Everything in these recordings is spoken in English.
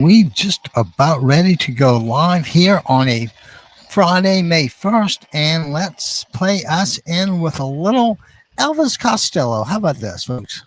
We just about ready to go live here on a Friday, May 1st, and let's play us in with a little Elvis Costello. How about this, folks?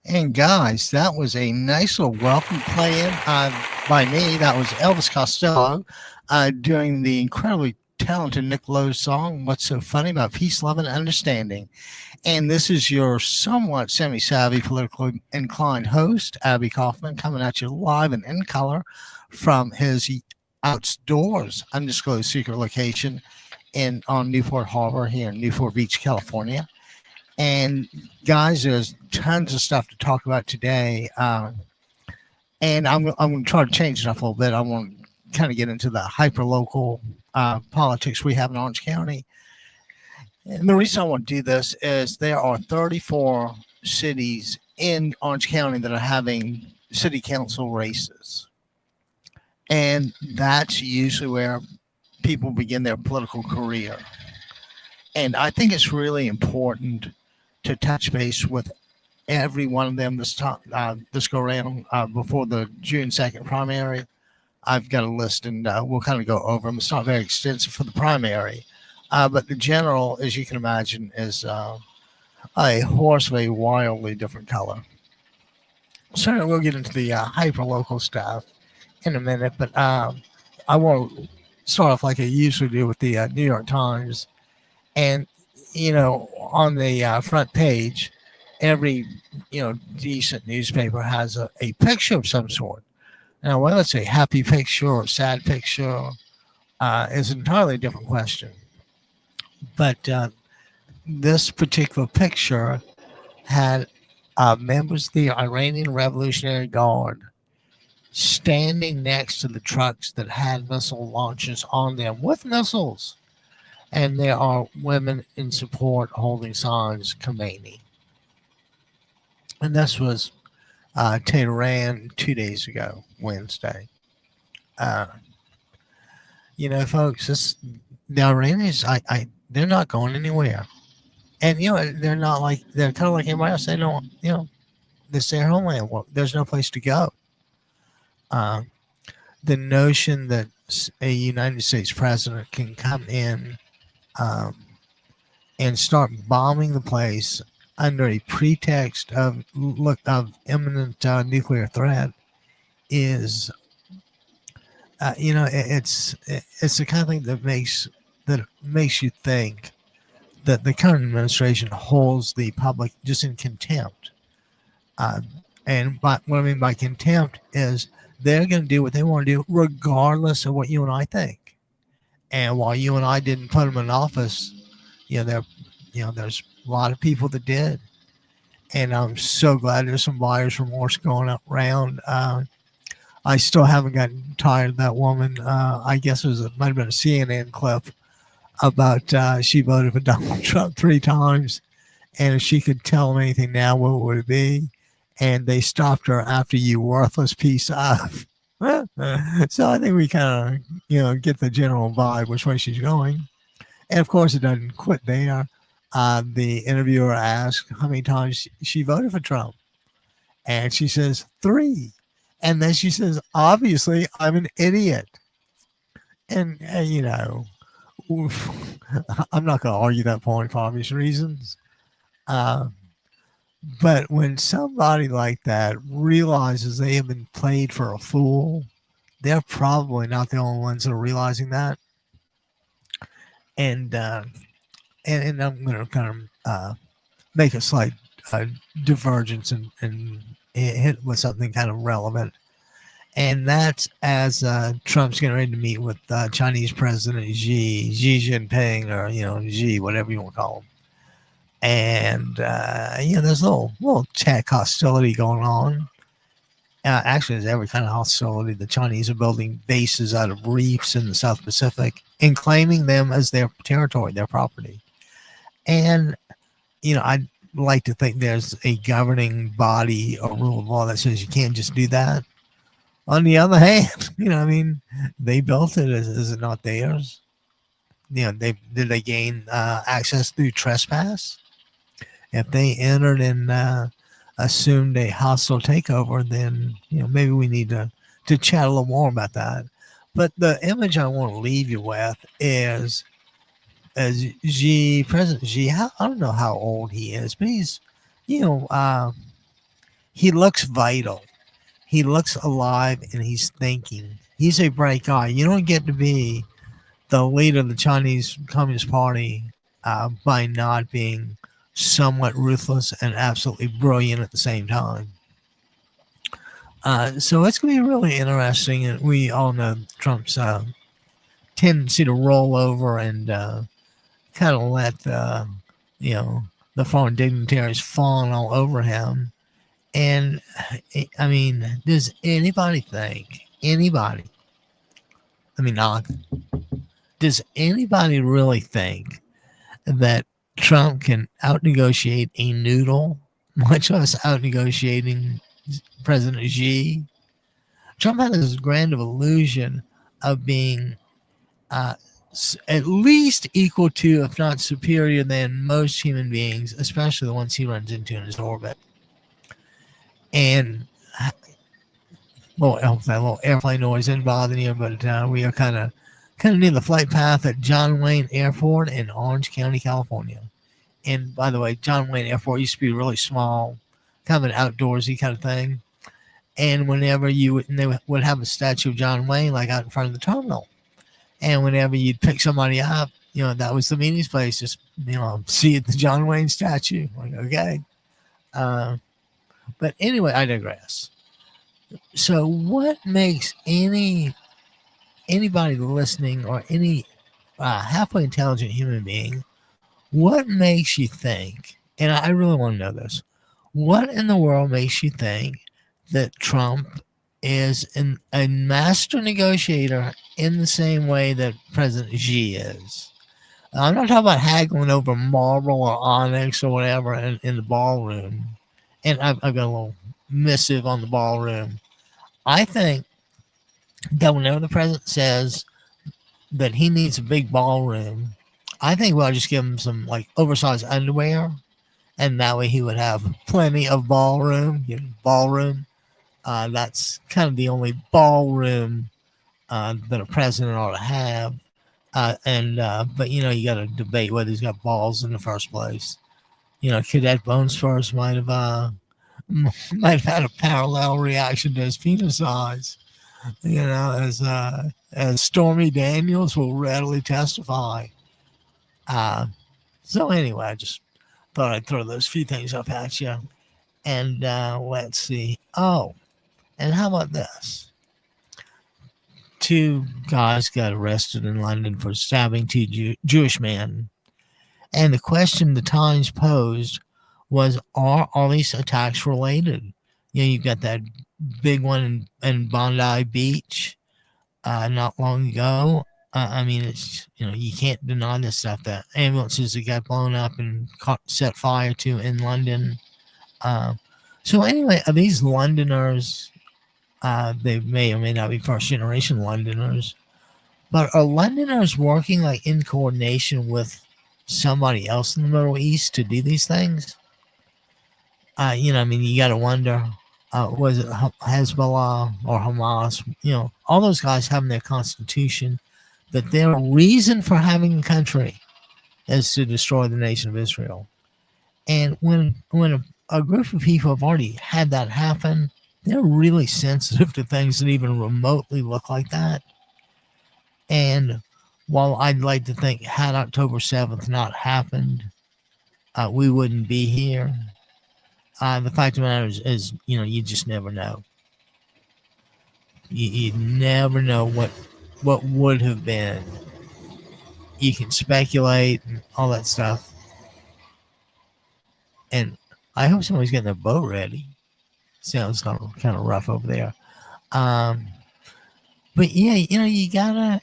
And guys, that was a nice little welcome play in by me. That was Elvis Costello doing the incredibly talented Nick Lowe song, What's So Funny About Peace, Love, and Understanding. And this is your somewhat semi savvy, politically inclined host, Abbie Kaufan, coming at you live and in color from his outdoors undisclosed secret location on Newport Harbor here in Newport Beach, California. And guys, there's tons of stuff to talk about today. And I'm going to try to change it up a little bit. I want to kind of get into the hyper local politics we have in Orange County. And the reason I want to do this is there are 34 cities in Orange County that are having city council races. And that's usually where people begin their political career. And I think it's really important to touch base with every one of them this go around before the June 2nd primary. I've got a list, and we'll kind of go over them. It's not very extensive for the primary, but the general, as you can imagine, is a horse of a wildly different color. So we'll get into the hyper-local stuff in a minute, but I want to start off like I usually do with the New York Times. And, on the front page, every, decent newspaper has a picture of some sort. Now, whether it's a happy picture or a sad picture is an entirely different question. But this particular picture had members of the Iranian Revolutionary Guard standing next to the trucks that had missile launchers on them with missiles. And there are women in support holding signs, Khomeini. And this was Tehran 2 days ago, Wednesday. Uh, folks, the Iranians, they're not going anywhere. And, they're not like, they're kind of like everybody else. They don't, this is their homeland. Well, there's no place to go. The notion that a United States president can come in and start bombing the place under a pretext of imminent nuclear threat is, it's the kind of thing that makes you think that the current administration holds the public just in contempt. And what I mean by contempt is they're going to do what they want to do regardless of what you and I think. And while you and I didn't put them in office, there's a lot of people that did. And I'm so glad there's some buyer's remorse going around. I still haven't gotten tired of that woman. I guess it might have been a CNN clip about she voted for Donald Trump 3 times. And if she could tell them anything now, what would it be? And they stopped her after "you worthless piece of." So I think we kind of, get the general vibe which way she's going. And of course, it doesn't quit there. The interviewer asked how many times she voted for Trump. And she says 3. And then she says, obviously, I'm an idiot. And, I'm not going to argue that point for obvious reasons. But when somebody like that realizes they have been played for a fool, they're probably not the only ones that are realizing that. And I'm going to kind of make a slight divergence and hit with something kind of relevant. And that's as Trump's getting ready to meet with Chinese President Xi Jinping, or, Xi, whatever you want to call him. And, there's a little tech hostility going on. Actually, there's every kind of hostility. The Chinese are building bases out of reefs in the South Pacific and claiming them as their territory, their property. And, I'd like to think there's a governing body or rule of law that says you can't just do that. On the other hand, they built it. Is it not theirs? Did they gain access through trespass? If they entered and assumed a hostile takeover, then maybe we need to chat a little more about that. But the image I want to leave you with is as President Xi. I don't know how old he is, but he's, he looks vital. He looks alive and he's thinking. He's a bright guy. You don't get to be the leader of the Chinese Communist Party by not being somewhat ruthless and absolutely brilliant at the same time. So it's going to be really interesting. And we all know Trump's tendency to roll over and kind of let the foreign dignitaries fawn all over him. And does anybody think, does anybody really think that Trump can out-negotiate a noodle, much less out-negotiating President Xi? Trump had this grand illusion of being at least equal to, if not superior than, most human beings, especially the ones he runs into in his orbit. And that little airplane noise isn't bothering you, but we are kind of near the flight path at John Wayne Airport in Orange County, California. And by the way, John Wayne Airport used to be really small, kind of an outdoorsy kind of thing. And whenever they would have a statue of John Wayne, like out in front of the terminal. And whenever you'd pick somebody up, that was the meeting place. Just, see the John Wayne statue. Like, okay. But anyway, I digress. So what makes anybody listening or any halfway intelligent human being What makes you think, and I really want to know this, what in the world makes you think that Trump is a master negotiator in the same way that President Xi is? I'm not talking about haggling over marble or onyx or whatever in the ballroom. And I've got a little missive on the ballroom. I think that whenever the president says that he needs a big ballroom, I think we'll just give him some like oversized underwear, and that way he would have plenty of ballroom. Ballroom. That's kind of the only ballroom that a president ought to have. But you got to debate whether he's got balls in the first place. Cadet Bonesfors might have had a parallel reaction to his penis size. As Stormy Daniels will readily testify. So anyway, I just thought I'd throw those few things up at you. And let's see. Oh, and how about this? 2 guys got arrested in London for stabbing 2 Jewish men. And the question the Times posed was, are all these attacks related? You've got that big one in Bondi Beach not long ago. It's, you can't deny this stuff, that ambulances that got blown up and set fire to in London. So anyway, are these Londoners, they may or may not be first generation Londoners, but are Londoners working like in coordination with somebody else in the Middle East to do these things? You got to wonder, was it Hezbollah or Hamas? All those guys have in their constitution that their reason for having a country is to destroy the nation of Israel. And when a group of people have already had that happen, they're really sensitive to things that even remotely look like that. And while I'd like to think had October 7th not happened, we wouldn't be here. The fact of the matter is, you just never know. You never know what would have been. You can speculate and all that stuff. And I hope somebody's getting their boat ready. Sounds kind of rough over there. But yeah, you gotta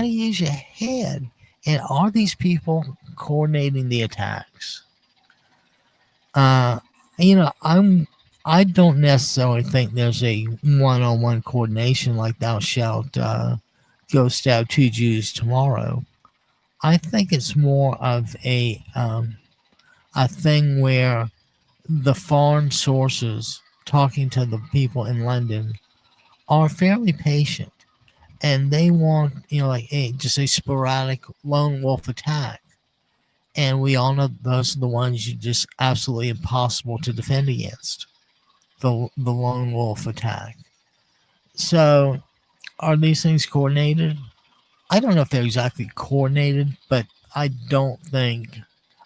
use your head. And are these people coordinating the attacks? I don't necessarily think there's a one-on-one coordination like thou shalt go stab 2 Jews tomorrow. I think it's more of a thing where the foreign sources talking to the people in London are fairly patient, and they want just a sporadic lone wolf attack. And we all know those are the ones you just absolutely impossible to defend against. The lone wolf attack. So, are these things coordinated? I don't know if they're exactly coordinated, but I don't think.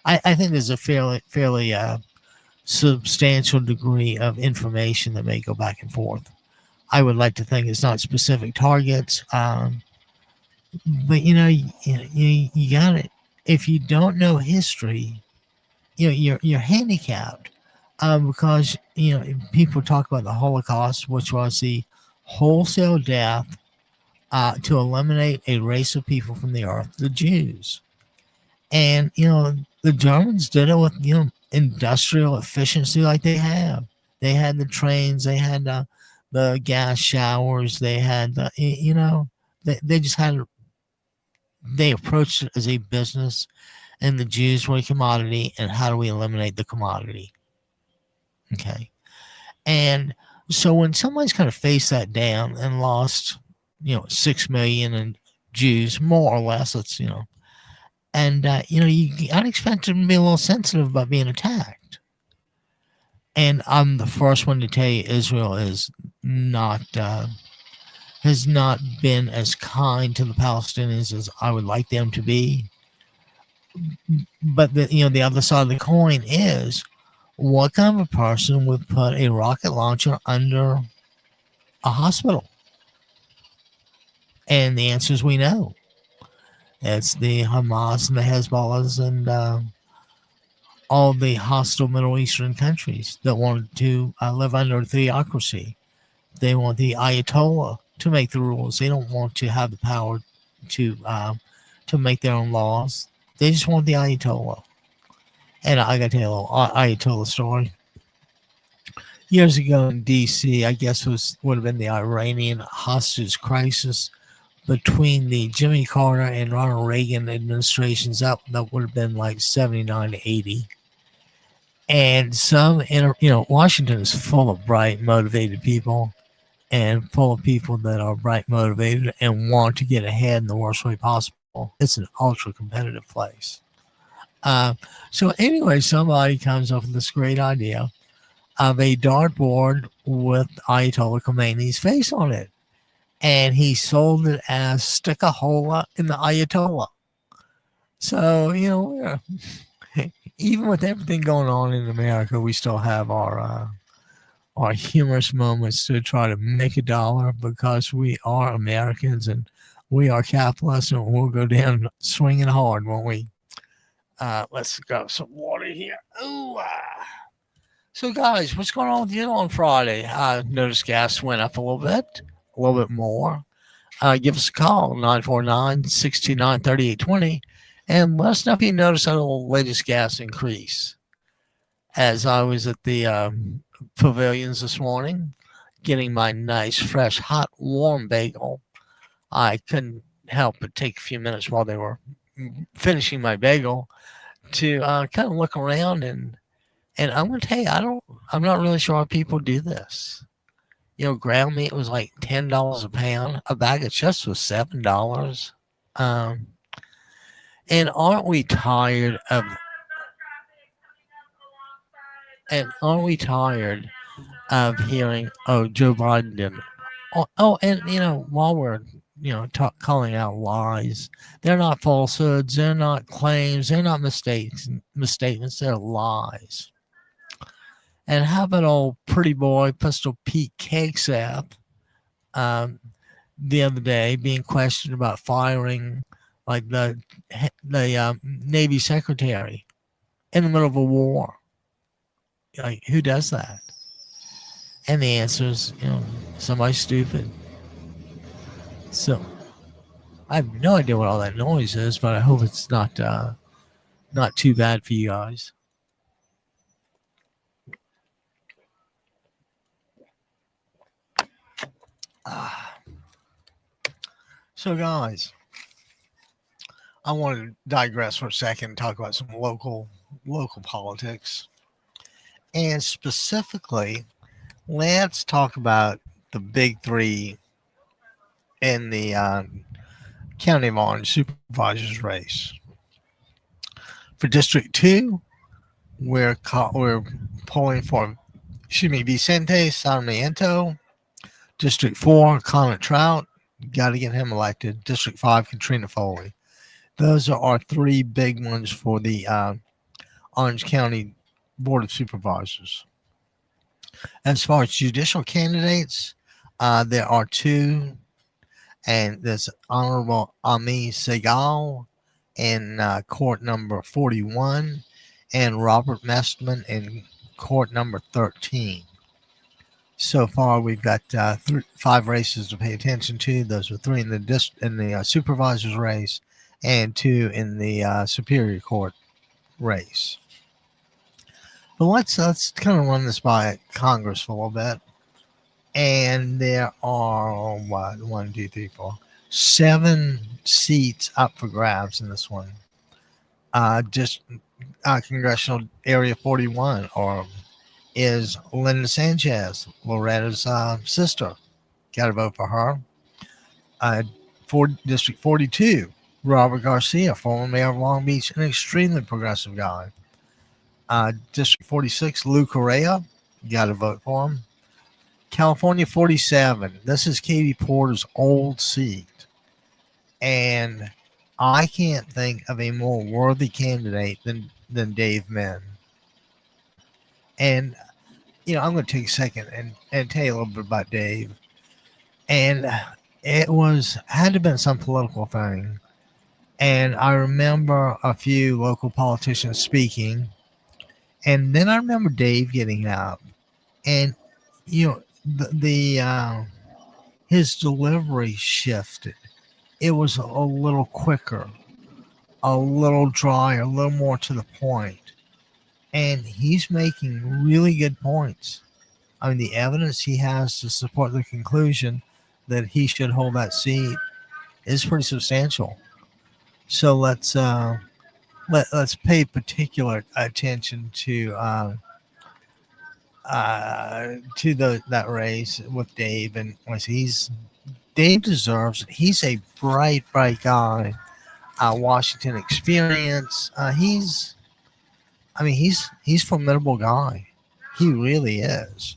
I think there's a fairly substantial degree of information that may go back and forth. I would like to think it's not specific targets, but you got it. If you don't know history, you're handicapped because people talk about the Holocaust, which was the wholesale death to eliminate a race of people from the earth, the Jews, and the Germans did it with industrial efficiency like they have. They had the trains, they had the gas showers, they had they just had. They approached it as a business, and the Jews were a commodity, and how do we eliminate the commodity? Okay. And so when somebody's kind of faced that down and lost, 6 million in Jews, more or less, and, you gotta expect them to be a little sensitive about being attacked. And I'm the first one to tell you Israel is not, has not been as kind to the Palestinians as I would like them to be. But the other side of the coin is, what kind of a person would put a rocket launcher under a hospital? And the answer is we know. It's the Hamas and the Hezbollahs and all the hostile Middle Eastern countries that want to live under theocracy. They want the Ayatollah to make the rules. They don't want to have the power to make their own laws. They just want the Ayatollah. And I got to tell you a little Ayatollah story. Years ago in D.C., I guess would have been the Iranian hostage crisis between the Jimmy Carter and Ronald Reagan administrations. That would have been like 79 to 80. And Washington is full of bright, motivated people, and full of people that are bright, motivated, and want to get ahead in the worst way possible. It's an ultra competitive place. Uh, so anyway, somebody comes up with this great idea of a dartboard with Ayatollah Khomeini's face on it, and he sold it as stick a hole in the Ayatollah. So even with everything going on in America, we still have our humorous moments to try to make a dollar because we are Americans and we are capitalists, and we'll go down swinging hard, won't we? Let's grab some water here. Ooh. So, guys, what's going on with you on Friday? I noticed gas went up a little bit more. Give us a call, 949-629-3820, and let us know if you notice that latest gas increase. As I was at the pavilions this morning, getting my nice, fresh, hot, warm bagel, I couldn't help but take a few minutes while they were finishing my bagel to kind of look around, and I'm going to tell you, I'm not really sure how people do this. Ground meat was like $10 a pound. A bag of chips was $7. And aren't we tired of? And aren't we tired of hearing, "Oh, Joe Biden didn't"? And while we're calling out lies, they're not falsehoods, they're not claims, they're not misstatements, they're lies. And how about old pretty boy Pistol Pete Cakesap the other day being questioned about firing like the Navy secretary in the middle of a war? Like, who does that? And the answer is, somebody stupid. So I have no idea what all that noise is, but I hope it's not too bad for you guys. So, guys, I want to digress for a second and talk about some local politics, and specifically, let's talk about the big three in the County of Orange Supervisors race. For District 2, we're polling for, Vicente Sarmiento. District 4, Connor Trout. Got to get him elected. District 5, Katrina Foley. Those are our three big ones for the Orange County Board of Supervisors. As far as judicial candidates, there are two, and there's Honorable Ami Segal in court number 41 and Robert Mestman in court number 13. So far, we've got 5 races to pay attention to. Those are 3 in the supervisor's race and 2 in the Superior Court race. But let's kind of run this by Congress for a little bit. And there are 7 seats up for grabs in this one. Just Congressional Area 41 is Linda Sanchez, Loretta's sister. Got to vote for her. District 42, Robert Garcia, former mayor of Long Beach, an extremely progressive guy. District 46, Lou Correa. Got to vote for him. California 47, this is Katie Porter's old seat. And I can't think of a more worthy candidate than Dave Min. And, I'm going to take a second and tell you a little bit about Dave. And it had to have been some political thing And I remember a few local politicians speaking. And then I remember Dave getting up. And, his delivery shifted. It was a little quicker, a little drier, a little more to the point. And he's making really good points. I mean, the evidence he has to support the conclusion that he should hold that seat is pretty substantial. So let's pay particular attention to that race with Dave, and Dave deserves it. He's a bright guy. Washington experience. He's formidable guy. He really is.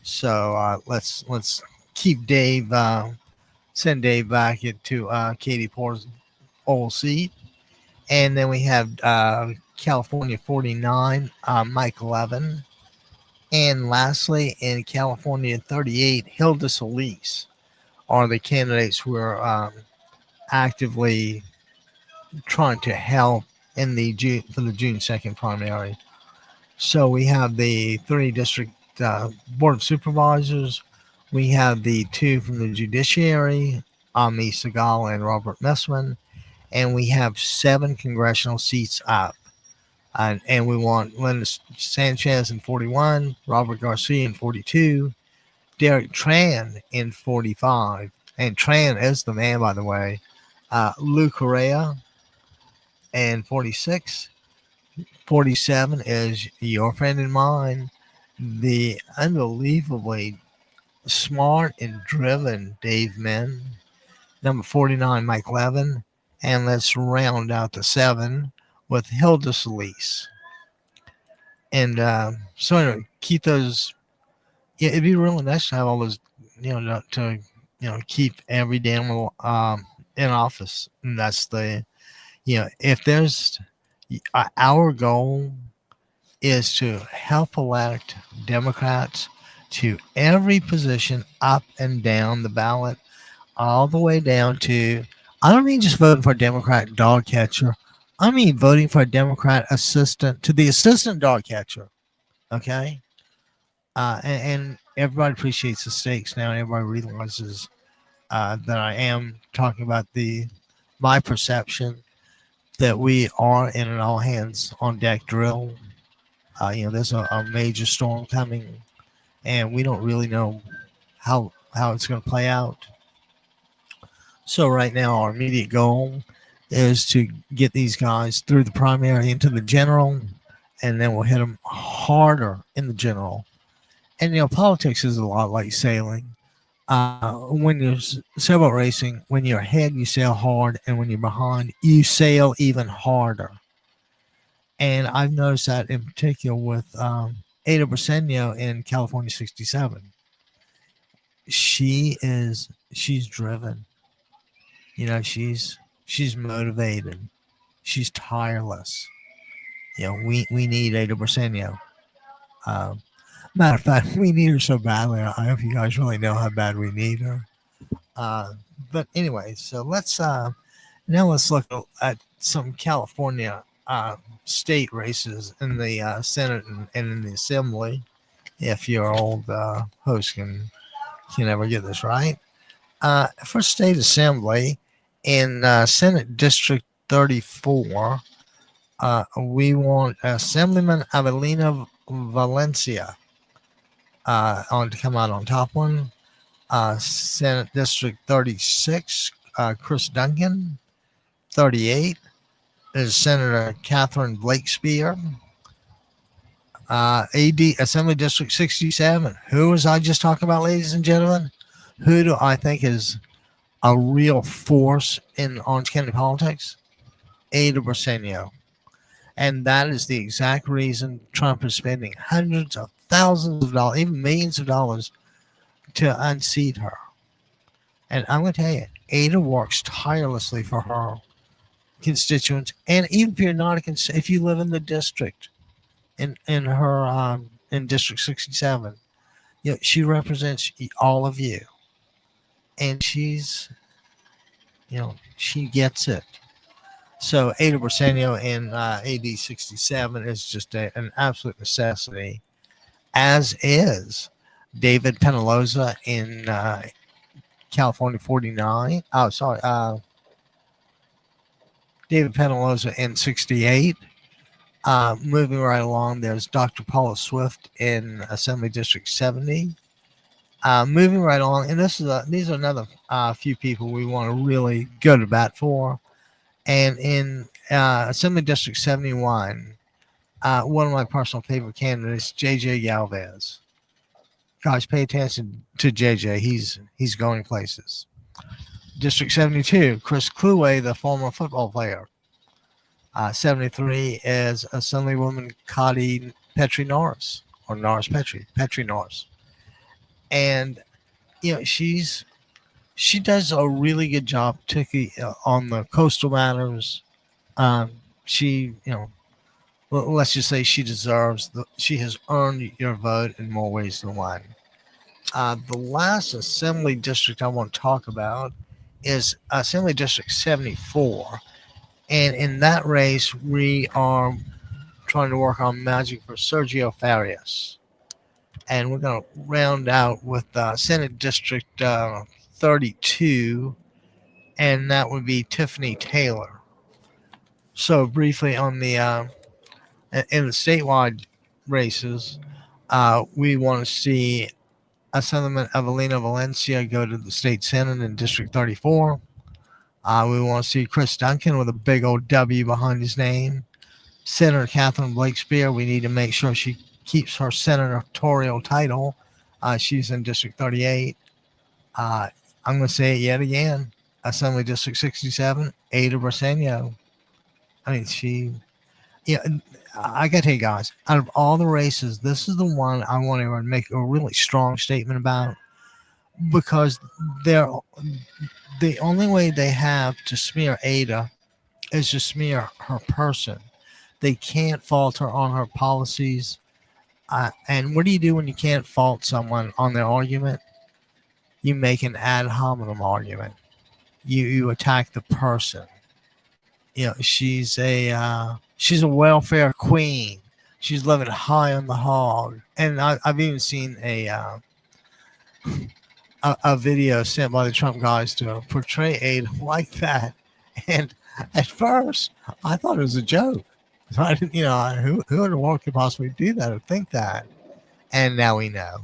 So let's keep Dave. Send Dave back to Katie Porter's old seat, and then we have California 49, Mike Levin, and lastly in California 38, Hilda Solis are the candidates who are actively trying to help in the June 2nd primary. So we have the 30 district board of supervisors. We have the two from the judiciary, Ami Segal and Robert Messman, and we have 7 congressional seats up. And we want Linda Sanchez in 41, Robert Garcia in 42, Derek Tran in 45, and Tran is the man, by the way. Lou Correa in 46. 47 is your friend and mine, the unbelievably smart and driven Dave Min. Number 49, Mike Levin. And let's round out the 7 with Hilda Solis. And so anyway, keep those. Yeah, it'd be really nice to have all those, to keep every damn in office. And that's if there's our goal is to help elect Democrats to every position up and down the ballot, all the way down to, I don't mean just voting for a Democrat dog catcher. I mean voting for a Democrat assistant to the assistant dog catcher. Okay? And everybody appreciates the stakes now. And everybody realizes that I am talking about my perception that we are in an all hands on deck drill. There's a major storm coming, and we don't really know how it's going to play out. So right now, our immediate goal is to get these guys through the primary into the general, and then we'll hit them harder in the general. And politics is a lot like sailing. When you're sailboat racing, when you're ahead, you sail hard, and when you're behind, you sail even harder. And I've noticed that in particular with Ada Briseno in California 67. She's driven. She's motivated. She's tireless. We need Ada Briseno. Matter of fact, we need her so badly. I hope you guys really know how bad we need her. But anyway, so let's look at some California state races in the Senate and in the Assembly. If your old host can ever get this right. For state assembly in Senate District 34, we want Assemblyman Avelina Valencia to come out on top one. Senate District 36, Chris Duncan. 38 is Senator Catherine Blakespear. AD Assembly District 67. Who was I just talking about, ladies and gentlemen? Who do I think is a real force in Orange County politics? Ada Briseno. And that is the exact reason Trump is spending hundreds of thousands of dollars, even millions of dollars, to unseat her. And I'm going to tell you, Ada works tirelessly for her constituents. And even if you're not if you live in the district, in her in District 67, she represents all of you, and she gets it. So Ada Briseno in AD 67 is just an absolute necessity, as is David Penaloza in California 49. Oh, sorry. David Penaloza in 68. Moving right along, there's Dr. Paula Swift in Assembly District 70. Moving right along, and these are another few people we want to really go to bat for. And in Assembly District 71, one of my personal favorite candidates, J.J. Galvez. Guys, pay attention to J.J. He's going places. District 72, Chris Kluwe, the former football player. 73 is Assemblywoman Cotty Petrie Norris, or Norris Petrie Norris. And, she does a really good job, particularly on the coastal matters. She, let's just say she she has earned your vote in more ways than one. The last assembly district I want to talk about is Assembly District 74. And in that race, we are trying to work on magic for Sergio Farias. And we're going to round out with Senate District 32, and that would be Tiffany Taylor. So briefly on the in the statewide races, we want to see Assemblyman Evelina Valencia go to the state senate in District 34. We want to see Chris Duncan with a big old W behind his name. Senator Catherine Blakespeare, we need to make sure she keeps her senatorial title. She's in District 38. I'm going to say it yet again. Assembly District 67, Ada Briseno. I mean, I got to tell you guys, out of all the races, this is the one I want to make a really strong statement about, because the only way they have to smear Ada is to smear her person. They can't fault her on her policies. And what do you do when you can't fault someone on their argument? You make an ad hominem argument. You attack the person. She's a welfare queen. She's living high on the hog. And I've even seen a video sent by the Trump guys to portray Ada like that. And at first, I thought it was a joke. So I didn't, who in the world could possibly do that or think that? And now we know.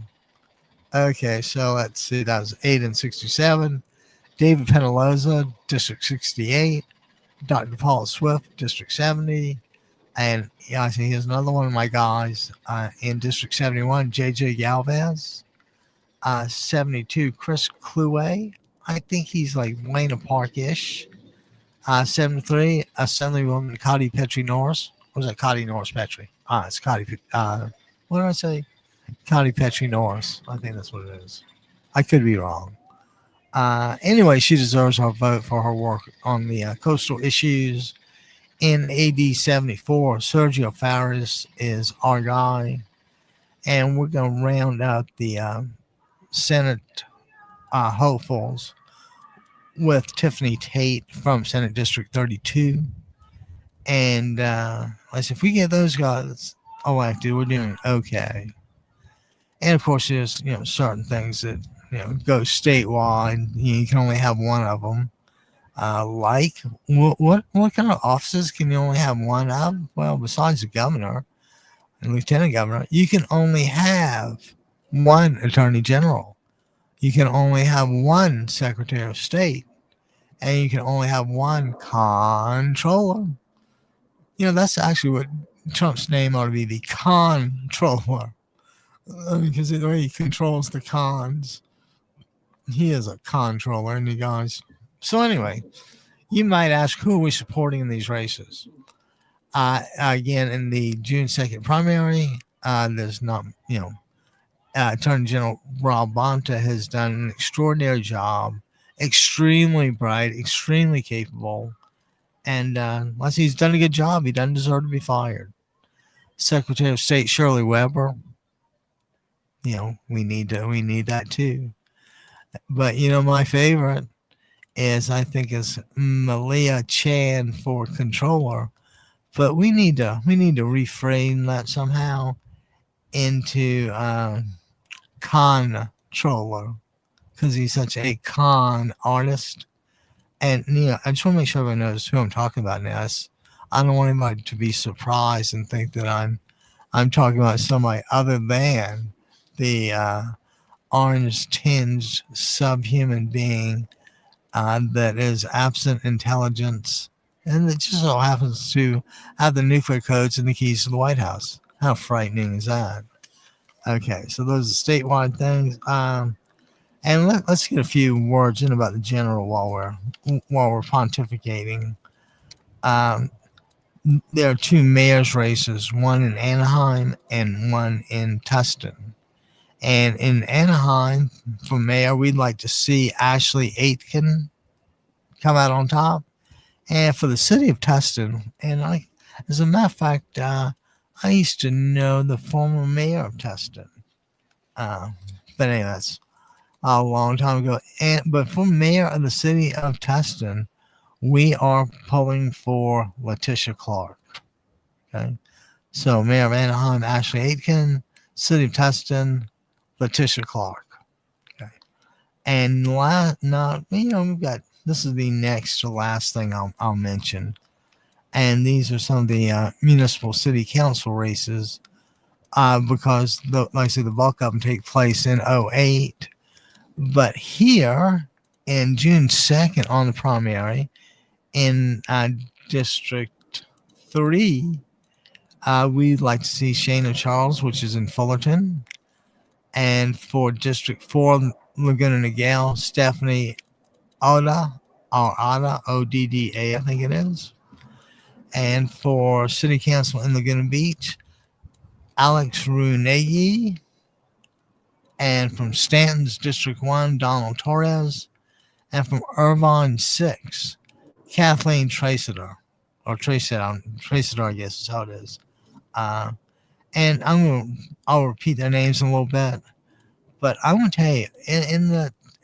Okay, so let's see. That was 8 and 67. David Penaloza, District 68. Dr. Paula Swift, District 70. And I see here's another one of my guys in District 71, J.J. Galvez. 72, Chris Kluwe. I think he's like Lena Park-ish. 73, Assemblywoman Cotty Petrie Norris. Or was that Cotty Norris Petrie? It's Cotty. What did I say? Cotty Petrie Norris. I think that's what it is. I could be wrong. Anyway, she deserves our vote for her work on the coastal issues. In AD 74, Sergio Farias is our guy. And we're going to round out the Senate hopefuls with Tiffany Tate from Senate District 32. And if we get those guys elected, we're doing okay. And of course, there's certain things that go statewide. You can only have one of them. Like what kind of offices can you only have one of? Well, besides the governor and lieutenant governor, you can only have one attorney general. You can only have one secretary of state, and you can only have one comptroller. That's actually what Trump's name ought to be, the comptroller, because the way he controls the cons, he is a comptroller, and you guys. So anyway, you might ask, who are we supporting in these races? Again, in the June 2nd primary, there's not, Attorney General Rob Bonta has done an extraordinary job, extremely bright, extremely capable, and unless he's done a good job, he doesn't deserve to be fired. Secretary of State Shirley Weber, we need that too. But my favorite I think is Malia Chan for controller, but we need to reframe that somehow into controller because he's such a con artist. And I just want to make sure everyone knows who I'm talking about now. I don't want anybody to be surprised and think that I'm talking about somebody other than the orange tinged subhuman being that is absent intelligence and it just so happens to have the nuclear codes and the keys to the White House. How frightening is that? Okay, so those are statewide things. And let's get a few words in about the general while we're pontificating. Um, there are two mayor's races, one in Anaheim and one in Tustin. And in Anaheim, for mayor, we'd like to see Ashley Aitken come out on top. And for the city of Tustin, and as a matter of fact, I used to know the former mayor of Tustin. But anyway, that's a long time ago. But for mayor of the city of Tustin, we are pulling for Letitia Clark. Okay, so mayor of Anaheim, Ashley Aitken; city of Tustin, Letitia Clark. Okay, and we've got this is the next to last thing I'll mention, and these are some of the municipal city council races. Because like I say, the bulk of them take place in 2008. But here in June 2nd on the primary in District 3, we'd like to see Shana Charles, which is in Fullerton. And for District 4, Laguna Niguel, Stephanie Oda, Odda, I think it is. And for City Council in Laguna Beach, Alex Runegi. And from Stanton's District 1, Donald Torres. And from Irvine 6, Kathleen Traceter. Or Traceter, I guess is how it is. And I'll repeat their names in a little bit. But I want to tell you,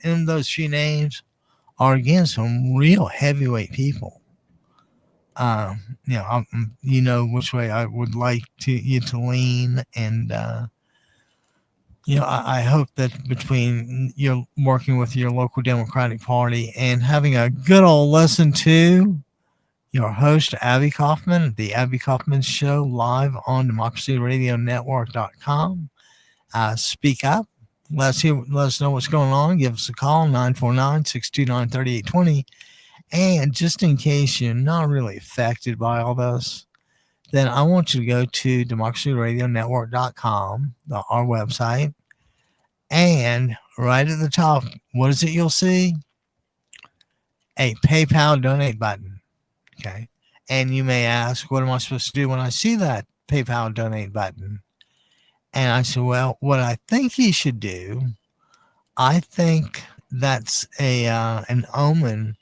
in those few names are, again, some real heavyweight people. You know which way I would like you to lean, and I hope that between you working with your local Democratic Party and having a good old listen to your host, Abbie Kaufman, the Abbie Kaufman Show, live on democracyradionetwork.com. Speak up. Let us know what's going on. Give us a call, 949-629-3820. And just in case you're not really affected by all this, then I want you to go to democracyradionetwork.com, our website, and right at the top, what is it you'll see? A PayPal donate button. Okay. And you may ask, what am I supposed to do when I see that PayPal donate button? And I said, well, what I think you should do, I think that's an omen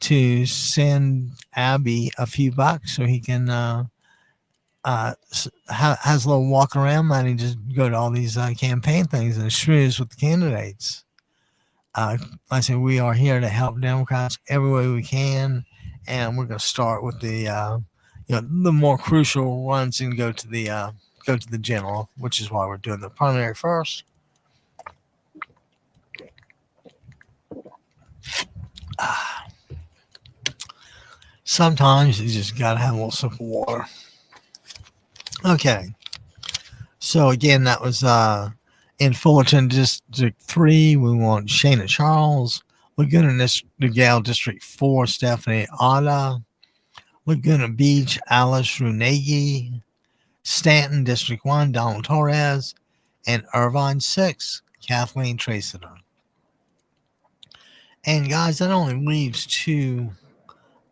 to send Abbie a few bucks so he can has a little walk around money, just go to all these campaign things and schmooze with the candidates. I said we are here to help Democrats every way we can, and we're going to start with the the more crucial ones and go to the general, which is why we're doing the primary first. Sometimes you just got to have a little sip of water. Okay. So again, that was in Fullerton District 3. We want Shana Charles. Laguna Niguel District 4, Stephanie Oda. Laguna Beach, Alice Runegi. Stanton District 1, Donald Torres. And Irvine 6, Kathleen Traceter. And guys, that only leaves 2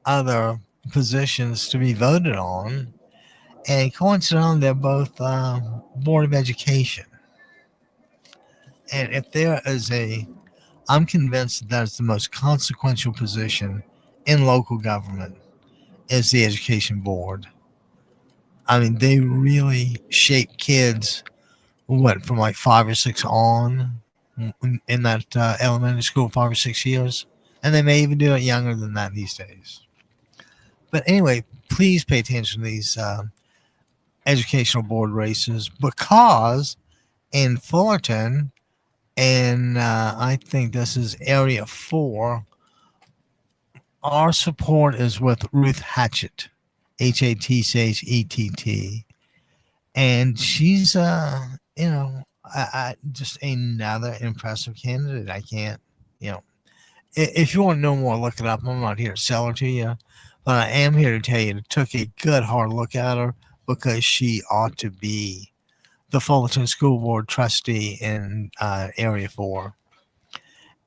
other positions to be voted on, and coincidentally, they're both Board of Education. And if there is I'm convinced that is the most consequential position in local government is the Education Board. I mean, they really shape kids, from like 5 or 6 on in that elementary school, 5 or 6 years. and they may even do it younger than that these days. But anyway, please pay attention to these educational board races, because in Fullerton, and I think this is Area 4, our support is with Ruth Hatchett, Hattchett, and she's just another impressive candidate. I can't, if you want to know more, look it up. I'm not here to sell her to you, but I am here to tell you to take a good hard look at her, because she ought to be the Fullerton School Board trustee in Area 4.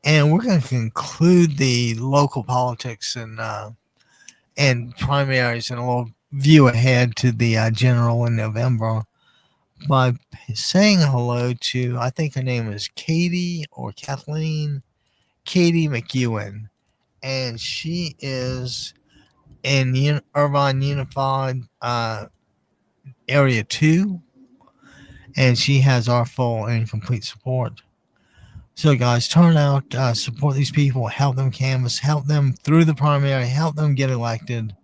And we're going to conclude the local politics and primaries and a little view ahead to the general in November by saying hello to, I think her name is Katie or Kathleen, Katie McEwen. And she is in Irvine Unified Area 2. And she has our full and complete support. So, guys, turn out, support these people, help them canvass, help them through the primary, help them get elected.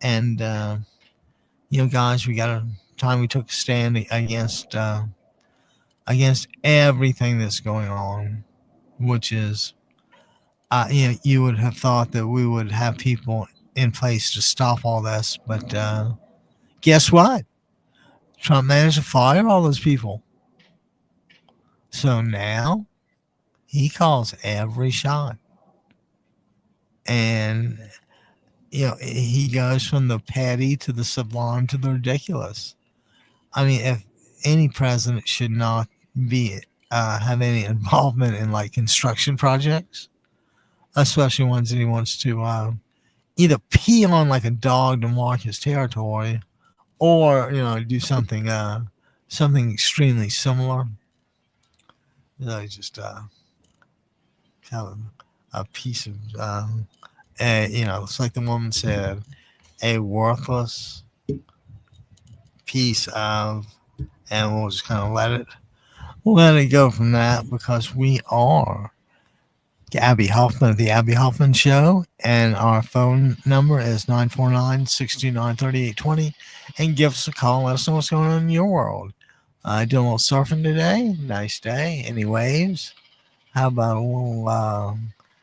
And, guys, we took a stand against everything that's going on, which is, you would have thought that we would have people in place to stop all this. But guess what? Trump managed to fire all those people. So now he calls every shot. And, he goes from the petty to the sublime to the ridiculous. I mean, if any president should not be have any involvement in like construction projects, especially ones that he wants to either pee on like a dog to mark his territory, or do something extremely similar. Just kind of a piece of it's like the woman said, a worthless piece of, and we'll just kind of let it go from that, because we are Abbie Kaufan of the Abbie Kaufan Show, and our phone number is 949-629-3820, and give us a call. Let us know what's going on in your world. Doing a little surfing today. Nice day. Any waves? How about a little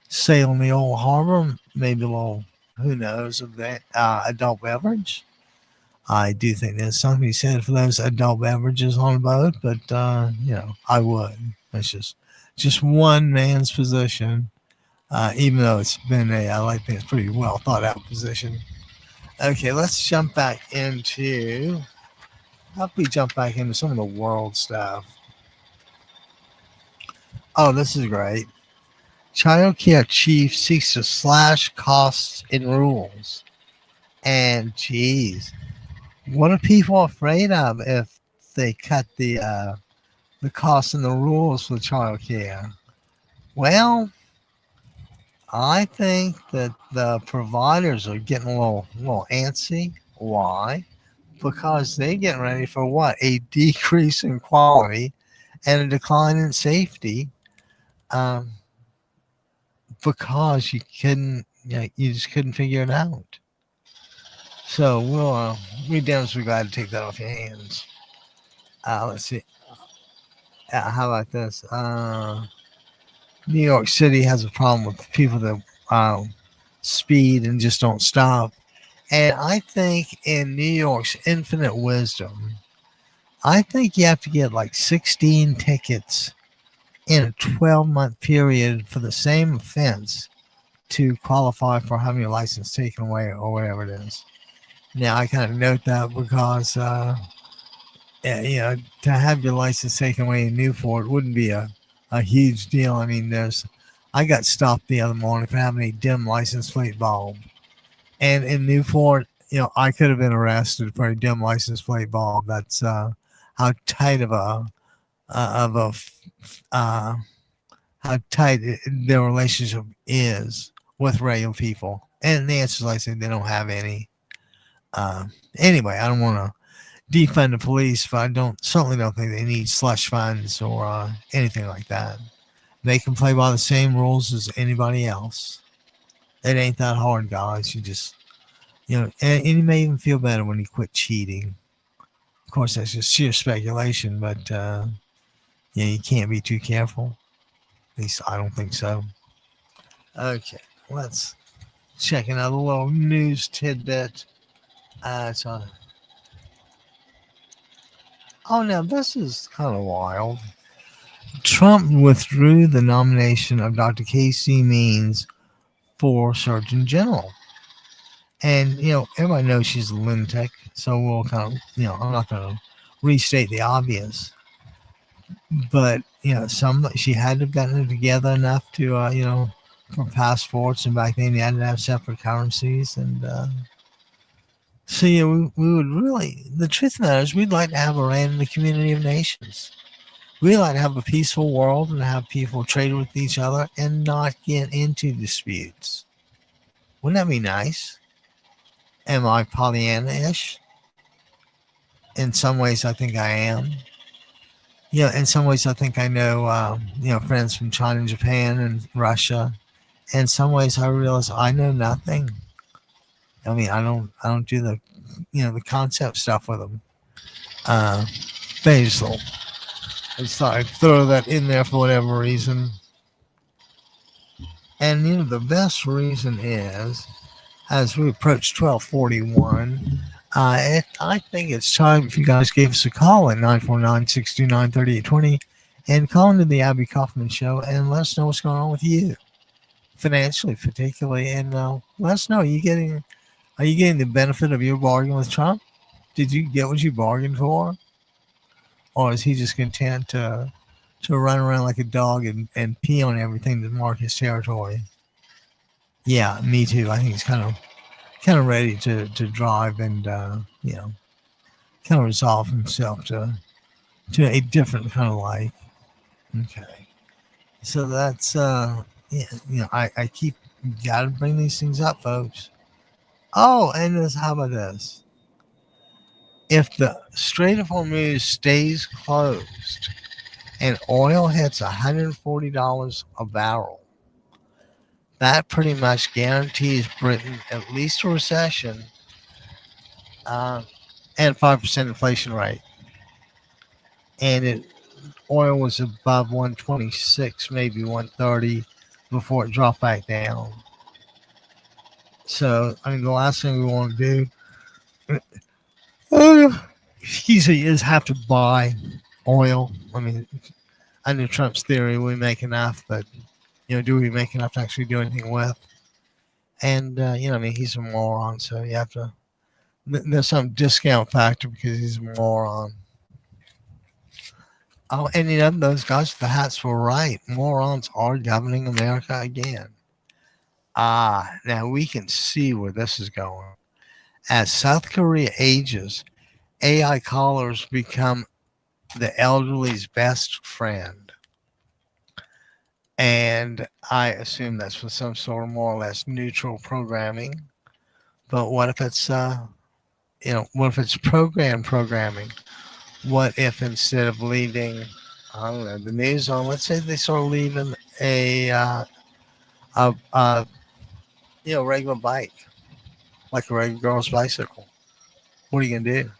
sail in the old harbor? Maybe a little, who knows, of that adult beverage. I do think there's something to be said for those adult beverages on a boat, but I would. It's just one man's position, even though it's been I like think it's pretty well thought out position. Okay, let's jump back into. How about we jump back into some of the world stuff? Oh, this is great. Child care chief seeks to slash costs in rules. And geez, what are people afraid of if they cut the costs and the rules for child care? Well, I think that the providers are getting a little antsy. Why? Because they're getting ready for what? A decrease in quality and a decline in safety. Because you just couldn't figure it out. So we definitely got to take that off your hands. Let's see. How about this? New York City has a problem with people that speed and just don't stop. And I think in New York's infinite wisdom, I think you have to get like 16 tickets in a 12-month period for the same offense to qualify for having your license taken away or whatever it is. Now, I kind of note that because, to have your license taken away in Newport wouldn't be a huge deal. I mean, I got stopped the other morning for having a dim license plate bulb. And in Newport, I could have been arrested for a dim license plate bulb. That's how tight how tight their relationship is with regular people. And the answer is, like I said, they don't have any. Anyway, I don't want to defund the police, but I certainly don't think they need slush funds or anything like that. They can play by the same rules as anybody else. It ain't that hard, guys. You just, and you may even feel better when you quit cheating. Of course, that's just sheer speculation, but you can't be too careful. At least I don't think so. Okay, let's check another little news tidbit. It's on. Oh, now this is kind of wild. Trump withdrew the nomination of Dr. Casey Means for Surgeon General. And, everybody knows she's a lunatic, so we'll kind of, I'm not going to restate the obvious. But, she had to have gotten it together enough to, for passports, and back then you had to have separate currencies. And so, we would really, the truth of the matter is, we'd like to have Iran in the community of nations. We like to have a peaceful world and have people trade with each other and not get into disputes. Wouldn't that be nice? Am I Pollyanna-ish? In some ways, I think I am. In some ways, I think I know, friends from China and Japan and Russia. In some ways, I realize I know nothing. I mean, I don't do the, the concept stuff with them. Basil. I just thought I'd throw that in there for whatever reason. And, the best reason is, as we approach 12:41, I think it's time if you guys gave us a call at 949-629-3820 and call into the Abbie Kaufan Show and let us know what's going on with you, financially particularly, and let us know, are you getting the benefit of your bargain with Trump? Did you get what you bargained for? Or is he just content to run around like a dog and pee on everything to mark his territory? Yeah, me too. I think he's kind of ready to drive and kind of resolve himself to a different kind of life. Okay, so that's I keep gotta bring these things up, folks. Oh, and how about this? If the Strait of Hormuz stays closed and oil hits $140 a barrel, that pretty much guarantees Britain at least a recession and 5% inflation rate. And oil was above 126, maybe 130 before it dropped back down. So, I mean, the last thing we want to do is have to buy oil. I mean, under Trump's theory, we make enough, but do we make enough to actually do anything with? And I mean, he's a moron, so you have to. There's some discount factor because he's a moron. Oh, and those guys with the hats were right. Morons are governing America again. Now we can see where this is going. As South Korea ages, AI callers become the elderly's best friend. And I assume that's with some sort of more or less neutral programming. But what if it's, what if it's programming? What if instead of leaving, I don't know, the news on, let's say they start leaving a regular bike, like a regular girl's bicycle? What are you gonna do?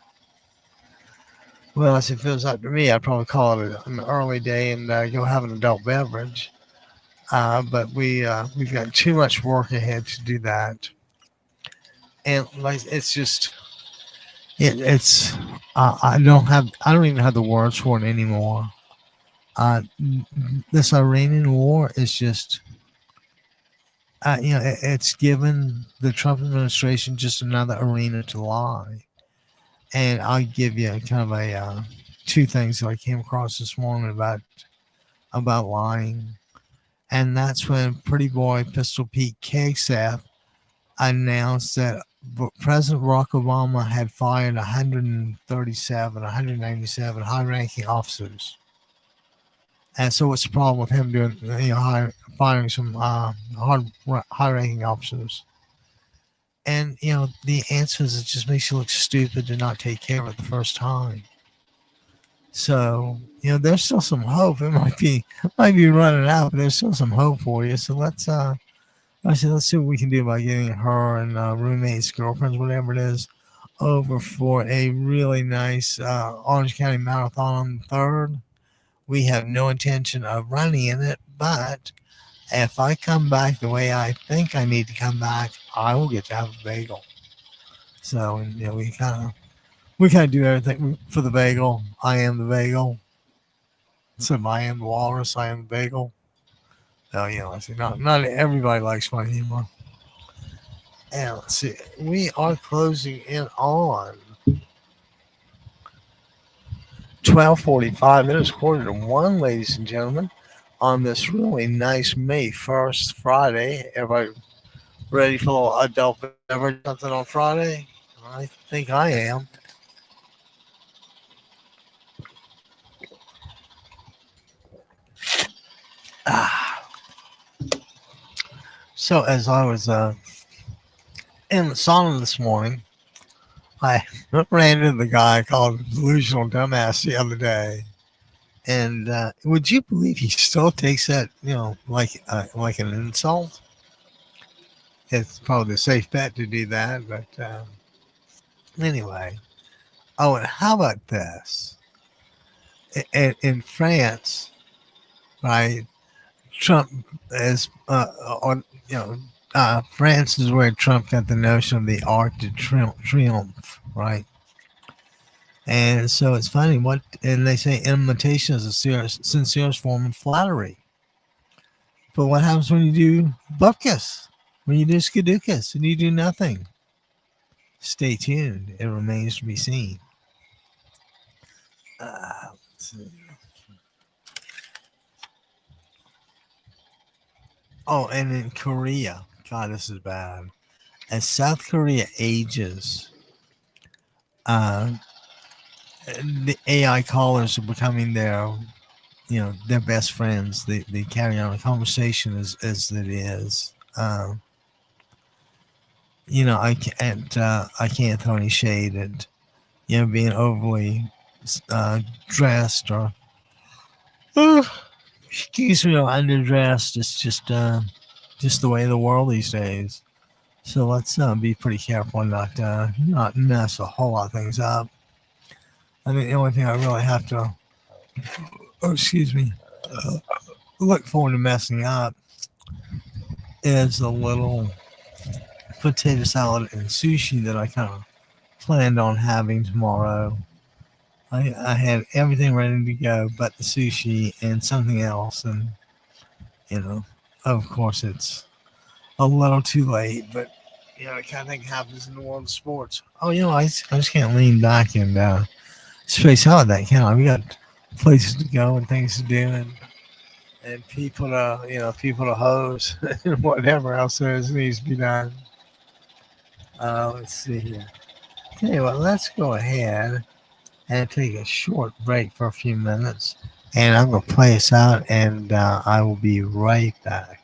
Well, as it feels like to me, I'd probably call it an early day and go have an adult beverage. But we've got too much work ahead to do that, and like it's just it's I don't even have the words for it anymore. This Iranian war is just it's given the Trump administration just another arena to lie. And I'll give you kind of a two things that I came across this morning about lying. And that's when Pretty Boy Pistol Pete Kegseth announced that President Barack Obama had fired 197 high-ranking officers. And so what's the problem with him doing, firing some high-ranking officers? And, the answer is it just makes you look stupid to not take care of it the first time. So, there's still some hope. It might be running out, but there's still some hope for you. So let's I said, let's see what we can do by getting her and roommates, girlfriends, whatever it is, over for a really nice Orange County Marathon on the 3rd. We have no intention of running in it, but if I come back the way I think I need to come back, I will get to have a bagel. So, we kind of do everything for the bagel. I am the bagel. So I am the walrus. I am the bagel. Oh, I see. Not everybody likes my humor. And let's see. We are closing in on 12:45 minutes, quarter to one, ladies and gentlemen, on this really nice May 1st Friday. Everybody ready for a little adult beverage something on Friday? I think I am. Ah. So as I was in the sauna this morning, I ran into the guy called Delusional Dumbass the other day. And would you believe he still takes that, like an insult? It's probably a safe bet to do that. But anyway. Oh, and how about this? In France, right? Trump is on, France is where Trump got the notion of the Arc de Triomphe, right? And so it's funny and they say imitation is a sincerest form of flattery. But what happens when you do bupkis? When you do skadookus and you do nothing? Stay tuned. It remains to be seen. Let's see. Oh, and in Korea, God, this is bad. As South Korea ages, the AI callers are becoming their best friends. They carry on a conversation as it is. I can't throw any shade at being overly dressed or excuse me, or underdressed. It's just the way of the world these days. So let's be pretty careful and not mess a whole lot of things up. I think the only thing I really have to, look forward to messing up is a little potato salad and sushi that I kind of planned on having tomorrow. I had everything ready to go but the sushi and something else, and of course it's a little too late, but the kind of thing happens in the world of sports. Oh, I just can't lean back and space out that, can I? We got places to go and things to do, and people to hose and whatever else needs to be done. Let's see here. Tell you what, let's go ahead and take a short break for a few minutes, and I'm gonna play us out, and I will be right back.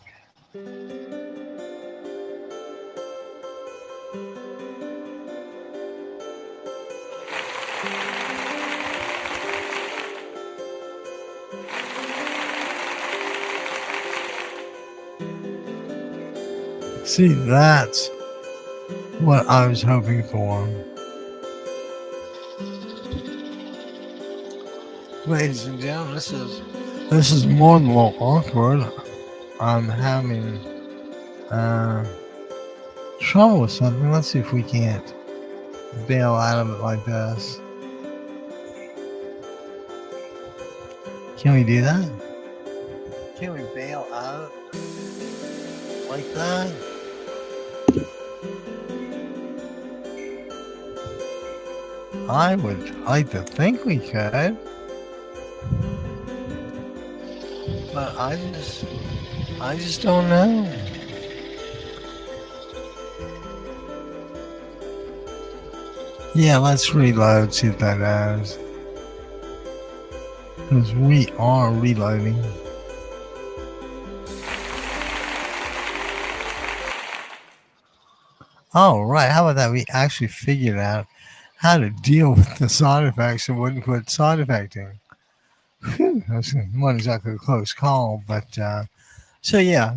See, that's what I was hoping for. Ladies and gentlemen, this is more than a little awkward. I'm having trouble with something. Let's see if we can't bail out of it like this. Can we do that? Can we bail out like that? I would like to think we could, but I just don't know. Yeah, let's reload, see what that does. Because we are reloading. All right, how about that? We actually figured out how to deal with the side effects and wouldn't quit side effecting. Whew, that's not exactly a close call, but So yeah,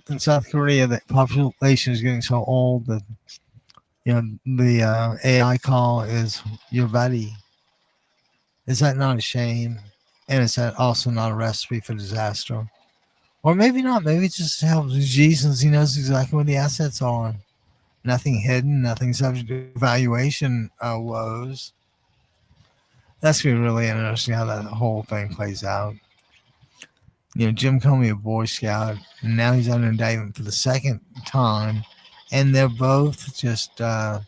in South Korea, the population is getting so old that the AI call is your buddy. Is that not a shame? And is that also not a recipe for disaster? Or maybe not. Maybe it just helps Jesus. He knows exactly where the assets are. Nothing hidden. Nothing subject to valuation woes. That's gonna be really interesting how that whole thing plays out. Jim Comey, a Boy Scout, and now he's under indictment for the second time, and they're both just, I'm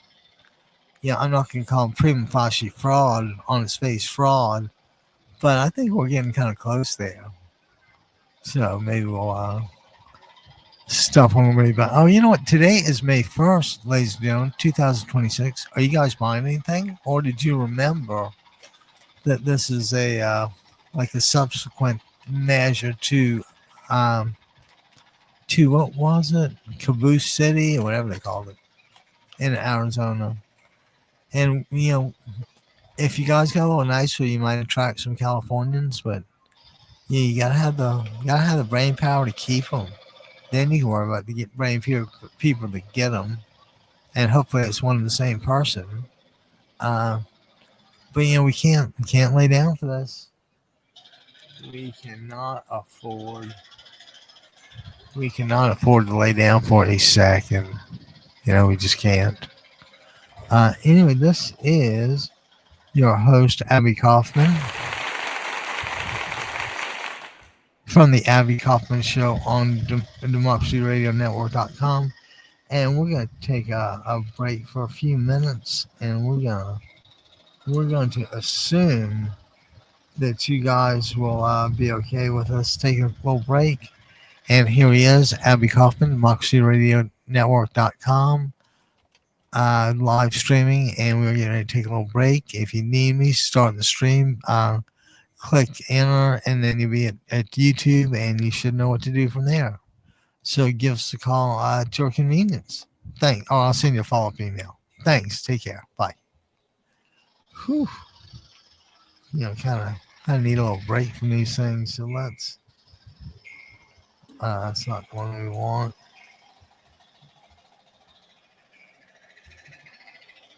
not going to call him prima facie fraud, on his face fraud, but I think we're getting kind of close there. So maybe we'll stuff on everybody. But oh, you know what? Today is May 1st, ladies and gentlemen, 2026. Are you guys buying anything, or did you remember that this is like a subsequent measure um, to what was it, Caboose City or whatever they called it in Arizona. And if you guys got a little nicer, you might attract some Californians. But yeah, you gotta have the brain power to keep them. Then you can worry about the brain people to get them, and hopefully it's one and the same person. Uh, but we can't lay down for this. We cannot afford. We cannot afford to lay down for a second. We just can't. Anyway, this is your host, Abbie Kaufman, from the Abbie Kaufan Show on DemocracyRadioNetwork.com. And we're going to take a break for a few minutes, and we're going to assume that you guys will be okay with us taking a little break. And here he is, Abbie Kaufman, DemocracyRadioNetwork.com. Live streaming, and we're going to take a little break. If you need me, start the stream, click enter, and then you'll be at YouTube, and you should know what to do from there. So give us a call at your convenience. Thanks. Oh, I'll send you a follow-up email. Thanks. Take care. Bye. Whew. Kind of need a little break from these things. So let's. That's not the one we want.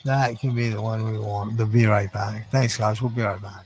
That could be the one we want. We'll be right back. Thanks, guys. We'll be right back.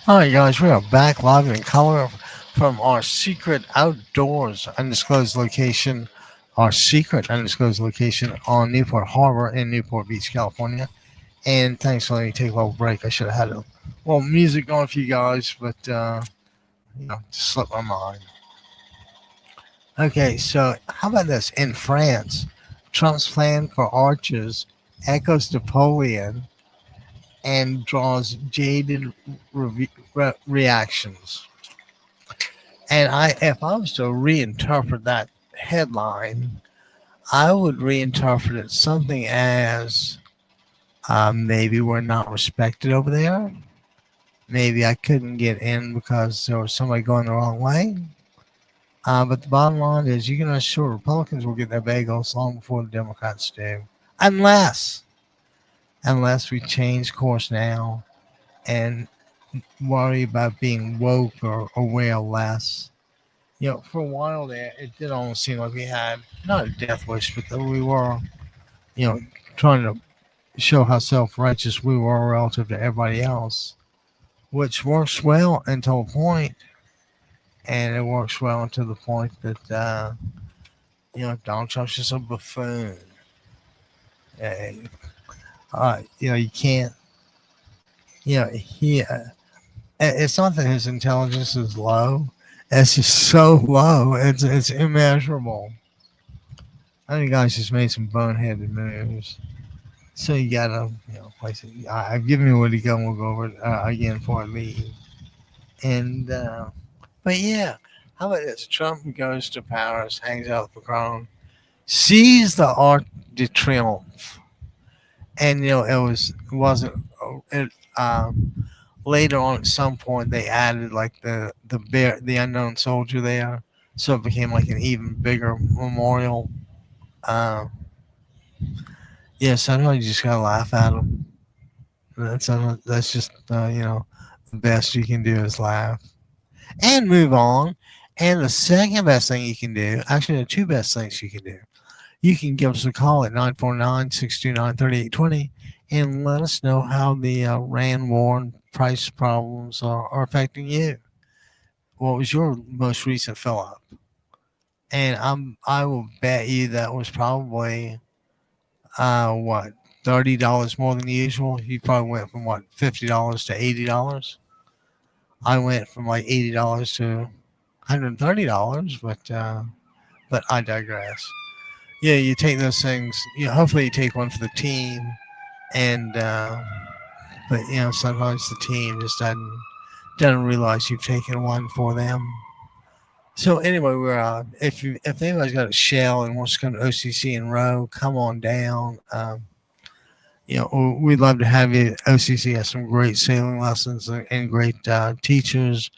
All right, guys, we are back live in color from our secret outdoors undisclosed location, our secret undisclosed location on Newport Harbor in Newport Beach, California. And thanks for letting me take a little break. I should have had a little music on for you guys, but just slipped my mind. Okay, so how about this? In France, Trump's plan for arches echoes Napoleon and draws jaded reactions. And if I was to reinterpret that headline, I would reinterpret it something as maybe we're not respected over there. Maybe I couldn't get in because there was somebody going the wrong way. But the bottom line is you can assure Republicans will get their bagels long before the Democrats do. Unless we change course now and worry about being woke or aware less. For a while there, it did almost seem like we had not a death wish, but that we were, you know, trying to show how self-righteous we were relative to everybody else, which works well until a point, and it works well until the point that Donald Trump's just a buffoon. Uh, you can't. He. It's not that his intelligence is low. It's just so low. It's immeasurable. I think guys just made some boneheaded moves. So you gotta, like I said, I've given you where to go, and we'll go over it again before I leave. And but yeah, how about this? Trump goes to Paris, hangs out with Macron, sees the Arc de Triomphe, and it wasn't it. Later on, at some point, they added like the unknown soldier there, so it became like an even bigger memorial. Uh, yeah, sometimes you just gotta laugh at them. That's just the best you can do is laugh and move on. And the second best thing you can do, actually, the two best things you can do, you can give us a call at 949-629-3820 and let us know how the RAND war and price problems are affecting you. What was your most recent fill up? And I will bet you that was probably what, $30 more than usual. You probably went from what, $50 to $80. I went from like $80 to $130, but I digress. Yeah, you take those things. Hopefully you take one for the team, and but sometimes the team just doesn't realize you've taken one for them. So anyway, we're if anybody's got a shell and wants to come to OCC and row, come on down. We'd love to have you. OCC has some great sailing lessons and great teachers.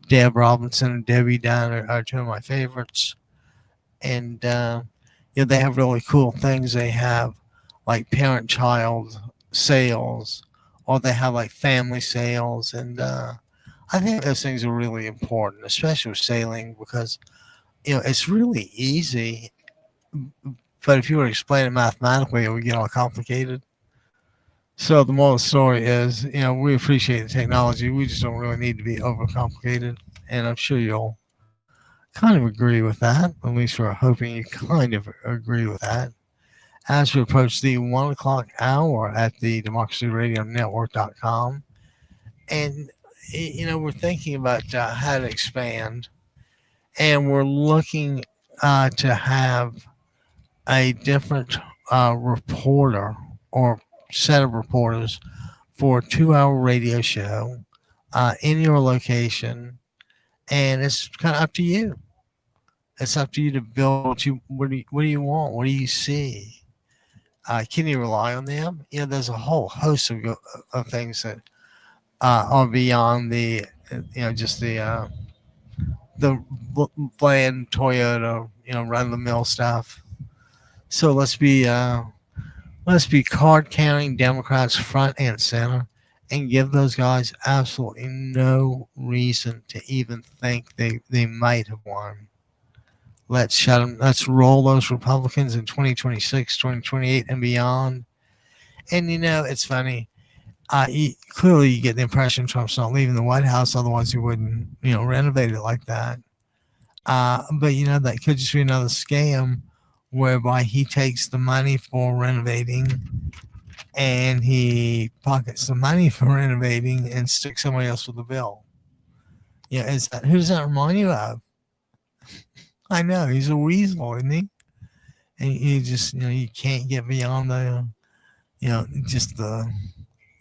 Deb Robinson and Debbie Down are two of my favorites, and they have really cool things. They have like parent-child sales, or they have like family sales, and I think those things are really important, especially with sailing, because it's really easy, but if you were to explain it mathematically, it would get all complicated. So the moral of the story is, we appreciate the technology. We just don't really need to be overcomplicated. And I'm sure you'll kind of agree with that. At least we're hoping you kind of agree with that. As we approach the 1 o'clock hour at the democracyradionetwork.com. And, we're thinking about how to expand. And we're looking to have a different reporter or set of reporters for a 2-hour radio show in your location, and it's kind of up to you. It's up to you to build what do you want? What do you see? Can you rely on them? There's a whole host of things that are beyond the just the bland Toyota run of the mill stuff. So let's be card carrying Democrats front and center and give those guys absolutely no reason to even think they might have won. Let's shut them. Let's roll those Republicans in 2026, 2028, and beyond. And it's funny. Clearly, you get the impression Trump's not leaving the White House, otherwise he wouldn't, renovate it like that. But that could just be another scam whereby he takes the money for renovating and he pockets the money for renovating and sticks somebody else with the bill. Who does that remind you of? I know, he's a weasel, isn't he? And you just, you can't get beyond the, just the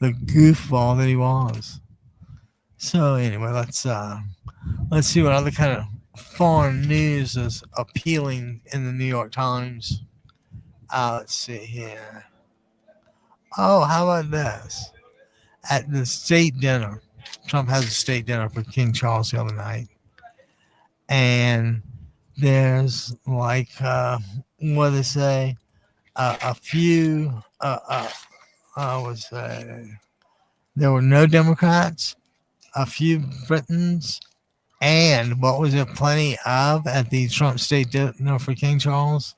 goofball that he was. So anyway, let's see what other kind of foreign news is appealing in the New York Times. Let's see here. Oh, how about this? At the state dinner, Trump has a state dinner for King Charles the other night, and there's like what they say, a few. I would say there were no Democrats, a few Britons, and what was there plenty of at the Trump State Dinner for King Charles?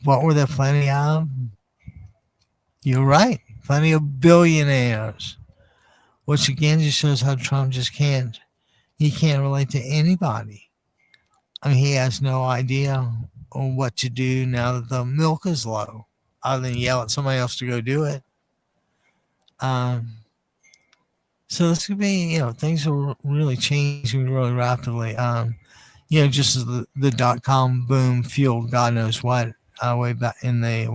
What were there plenty of? You're right, plenty of billionaires, which again just shows how Trump just can't. He can't relate to anybody. I mean, he has no idea on what to do now that the milk is low, other than yell at somebody else to go do it. Um, so this could be, things are really changing really rapidly. Just as the .com boom fueled God knows what way back in the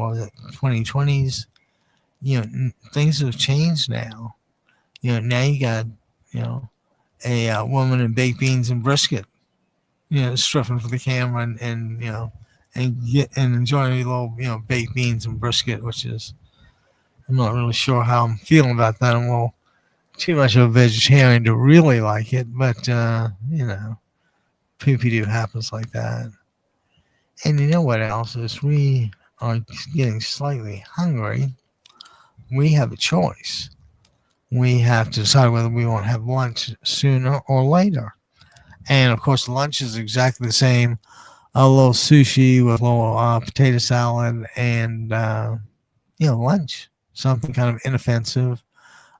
2020s. Things have changed now. Now you got a woman in baked beans and brisket, stripping for the camera and enjoying a little baked beans and brisket, which is I'm not really sure how I'm feeling about that. I'm a little too much of a vegetarian to really like it, but poopy doo happens like that. And you know what else is? We are getting slightly hungry. We have a choice. We have to decide whether we want to have lunch sooner or later. And of course, lunch is exactly the same. A little sushi with a little potato salad and, lunch. Something kind of inoffensive,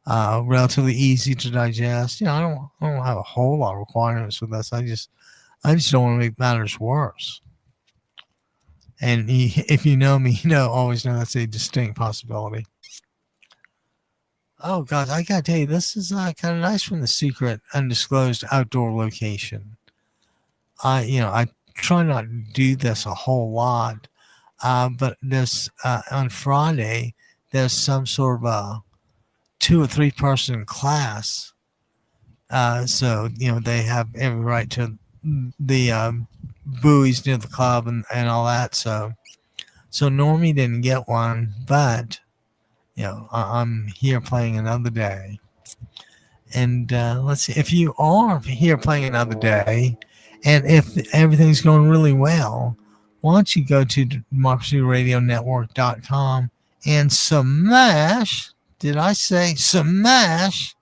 relatively easy to digest. I don't have a whole lot of requirements with this. I just don't want to make matters worse. And if you know me, always know that's a distinct possibility. Oh, God, I got to tell you, this is kind of nice from the secret, undisclosed outdoor location. I try not to do this a whole lot, but this on Friday, there's some sort of a 2 or 3 person class. So, they have every right to the buoys near the club and all that. So Normie didn't get one, but I'm here playing another day. And let's see, if you are here playing another day, and if everything's going really well, why don't you go to democracyradionetwork.com and smash, did I say smash?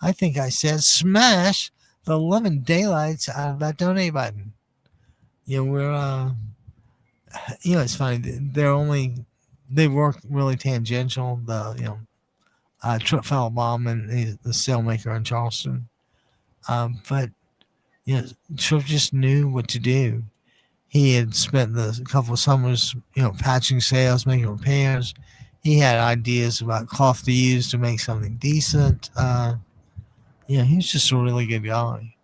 I think I said smash the living daylights out of that donate button. We're, it's funny. They work really tangential. Trip Baum and the sailmaker in Charleston. But Trip just knew what to do. He had spent a couple of summers, patching sails, making repairs. He had ideas about cloth to use to make something decent. He was just a really good guy.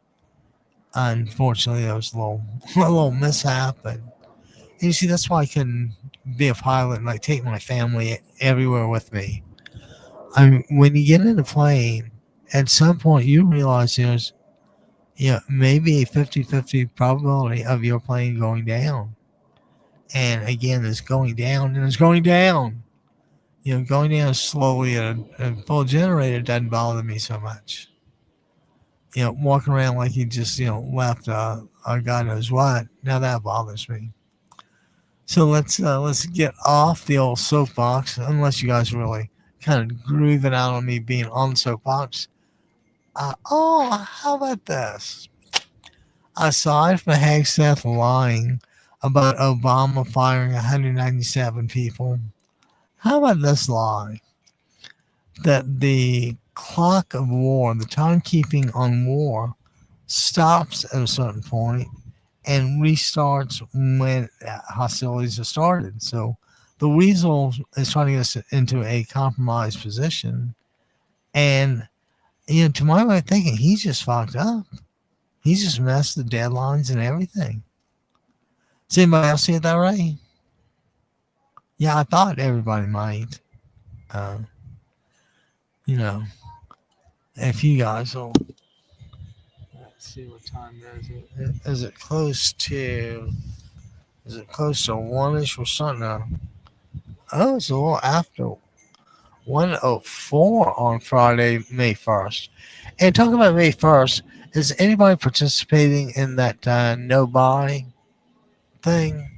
Unfortunately, there was a little mishap, but you see, that's why I couldn't be a pilot and take my family everywhere with me. I mean, when you get in a plane, at some point you realize there's maybe a 50-50 probability of your plane going down. And again, it's going down and it's going down. Going down slowly at a full generator doesn't bother me so much. Walking around like you just, left a God knows what. Now that bothers me. So let's get off the old soapbox, unless you guys really kind of grooving out on me being on the soapbox. How about this? Aside from Hegseth lying about Obama firing 197 people, how about this lie? That the clock of war, the timekeeping on war, stops at a certain point and restarts when hostilities are started. So the weasel is trying to get us into a compromised position. And, to my way of thinking, he's just fucked up. He's just messed the deadlines and everything. Does anybody else see it that right? Yeah, I thought everybody might. If you guys will, let's see what time is it. Is it close to 1ish? We're starting to, it's a little after 1:04 on Friday, May 1st. And talking about May 1st, is anybody participating in that no buy thing?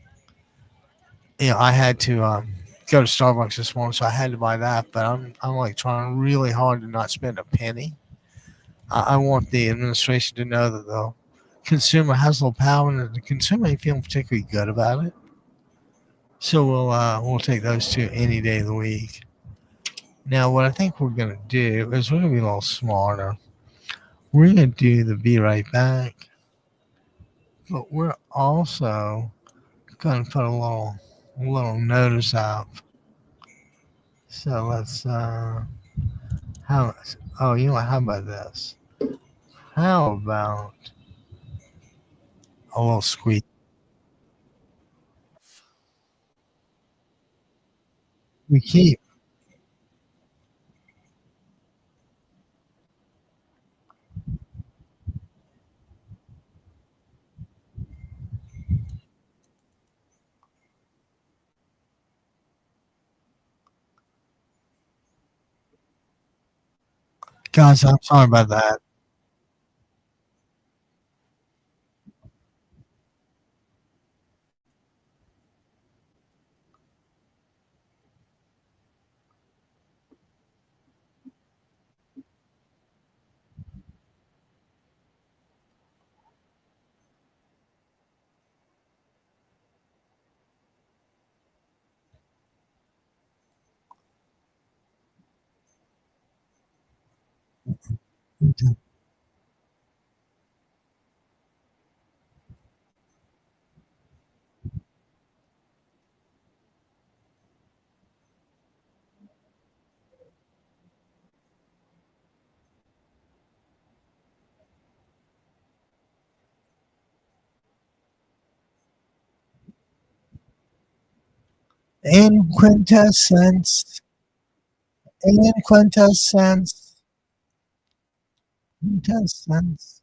I had to go to Starbucks this morning, so I had to buy that. But I'm trying really hard to not spend a penny. I want the administration to know that the consumer has a little power and the consumer ain't feeling particularly good about it. So we'll take those two any day of the week. Now, what I think we're gonna do is we're gonna be a little smarter. We're gonna do the be right back, but we're also gonna put a little notice out. So let's how oh you know what? How about this? How about a little squeak? We keep guys. I'm sorry about that. In quintessence, in quintessence, quintessence.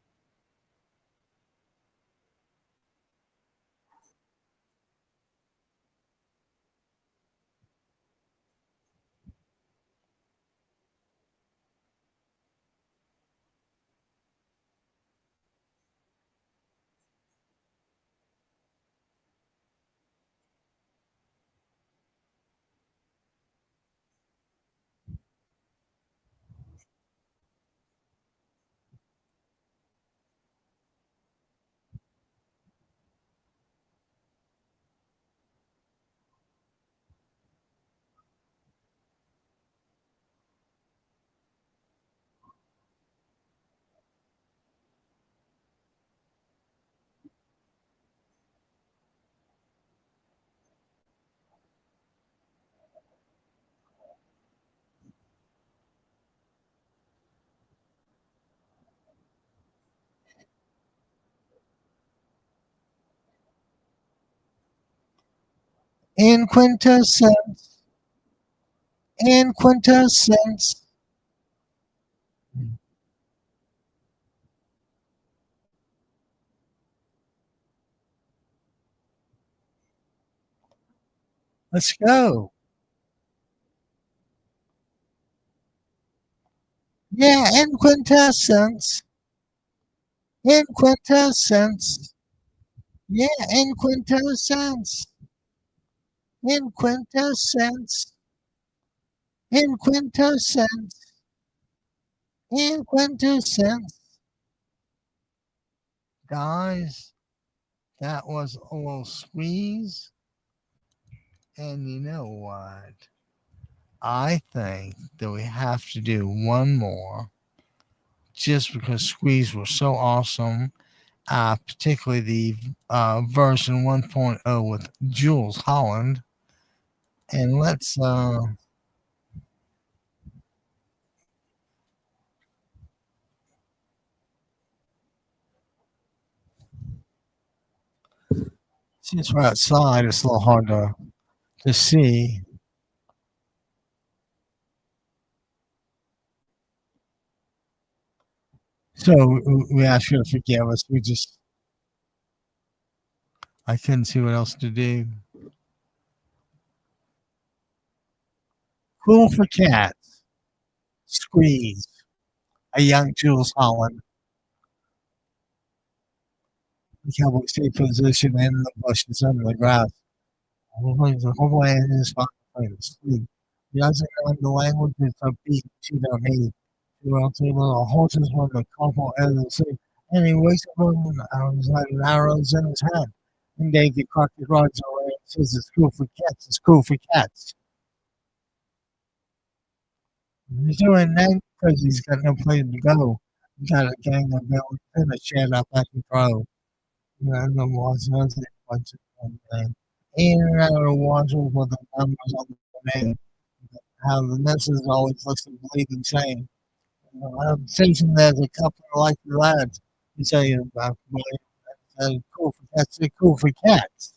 In quintessence, in quintessence. Let's go. Yeah, in quintessence, in quintessence. Yeah, in quintessence, in quintessence, in quintessence, in quintessence. Guys, that was a little squeeze. And you know what? I think that we have to do one more just because squeeze was so awesome, particularly the version 1.0 with Jules Holland. And let's since we're outside, it's a little hard to see. So we ask you to forgive us. I couldn't see what else to do. Cool for cats. Squeeze. A young Jules Holland. The cowboy stay position in the bushes under the grass. Hopefully it is fine to sleep. He doesn't know the language is a beat she don't need. Well, two little horses from the couple of the sea. And he wakes up and he's like arrows in his head. And Davy Crockett rides away and says, "It's cool for cats, it's cool for cats." He's doing that because he's got no place to go. He's got a gang of villains in a shed up at the crow. And the was nothing but one thing. In and out of the water with the numbers on the name. How the missus always looks and bleed and saying, I'm thinking there's a couple of likely lads you say about cool for cats, they're cool for cats.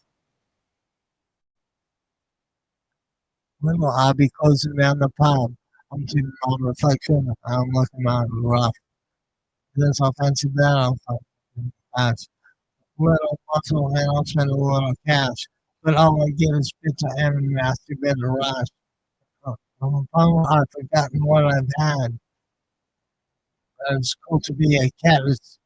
Little Abbie closing down the pub. I'm seeing my reflection. I'm looking out rough. This offensive that offensive pass. Little muscle and I'll spend a little cash. But all I get is pizza and a nasty bit of rice. I've forgotten what I've had. It's cool to be a cat. It's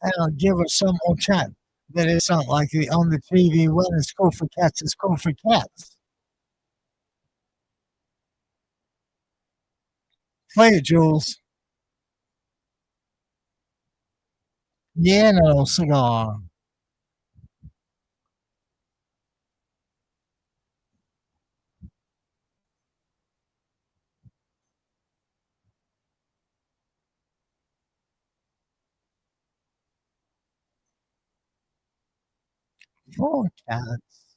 and I'll give her some more chat. But it's not like on the TV when it's cool for cats, it's cool for cats. Play it, Jules. Yeah, no cigar. For cats.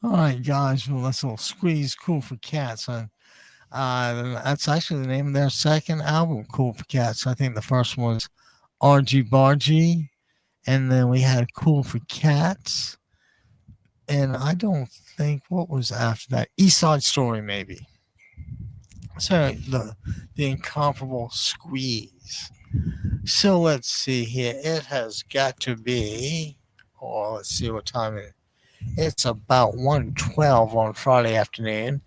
All right, guys. Well, that's a little squeeze cool for cats. That's actually the name of their second album, Cool for Cats. I think the first one was Argy Bargy, and then we had Cool for Cats, and I don't think what was after that. East Side Story, maybe. So the incomparable Squeeze. So let's see here. It has got to be. Oh, let's see what time it is. It's about 1:12 on Friday afternoon,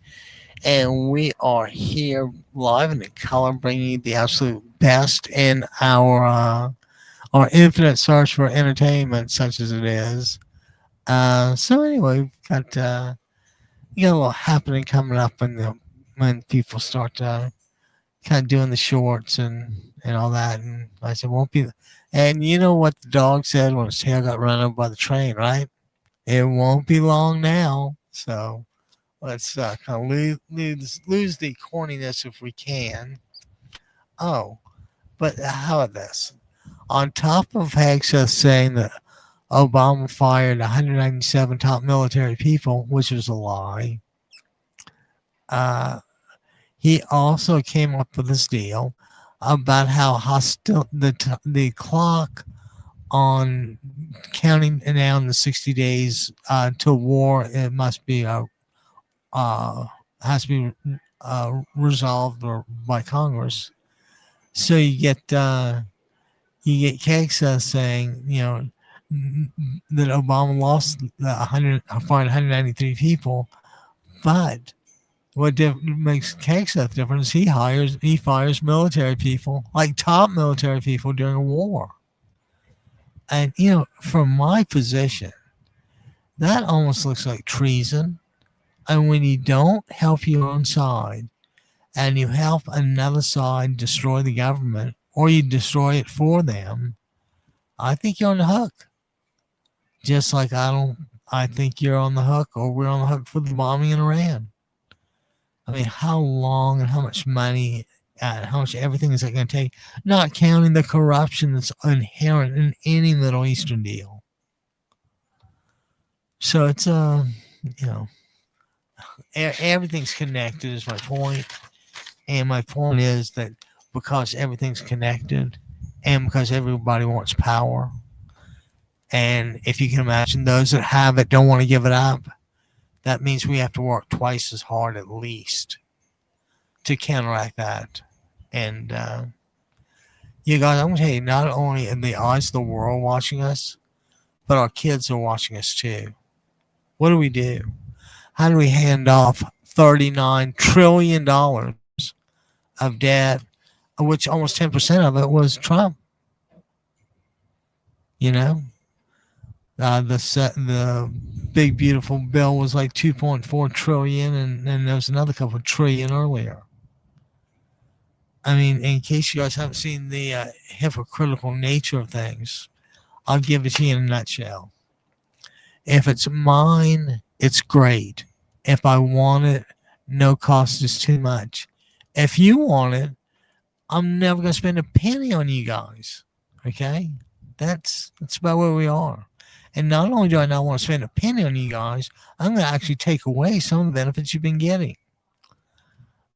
and we are here live and in color, bringing you the absolute best in our infinite search for entertainment, such as it is. So anyway, we got a little happening coming up when people start kind of doing the shorts and all that. And I said, won't be. And you know what the dog said when his tail got run over by the train, right? It won't be long now. So let's kind of lose the corniness if we can. Oh, but how about this? On top of Hegseth saying that Obama fired 197 top military people, which was a lie, uh, he also came up with this deal about how hostile the clock on counting down the 60 days to war, it must be uh, has to be resolved or by Congress. So you get Keksa saying, that Obama lost 193 people, but what makes Keksa different is he fires military people, like top military people during a war. And from my position, that almost looks like treason. And when you don't help your own side and you help another side destroy the government or you destroy it for them, I think you're on the hook. Just like I think you're on the hook or we're on the hook for the bombing in Iran. I mean, how long and how much money at how much everything is going to take, not counting the corruption that's inherent in any Middle Eastern deal. So it's you know, everything's connected is my point. And my point is that because everything's connected and because everybody wants power, and if you can imagine those that have it don't want to give it up, that means we have to work twice as hard at least to counteract that. And you guys, I'm going to tell you, not only in the eyes of the world watching us, but our kids are watching us too. What do? How do we hand off $39 trillion of debt, of which almost 10% of it was Trump? You know, the big beautiful bill was like 2.4 trillion, and there was another couple of trillion earlier. I mean, in case you guys haven't seen the hypocritical nature of things, I'll give it to you in a nutshell. If it's mine, it's great. If I want it, no cost is too much. If you want it, I'm never going to spend a penny on you guys. Okay? That's about where we are. And not only do I not want to spend a penny on you guys, I'm going to actually take away some of the benefits you've been getting.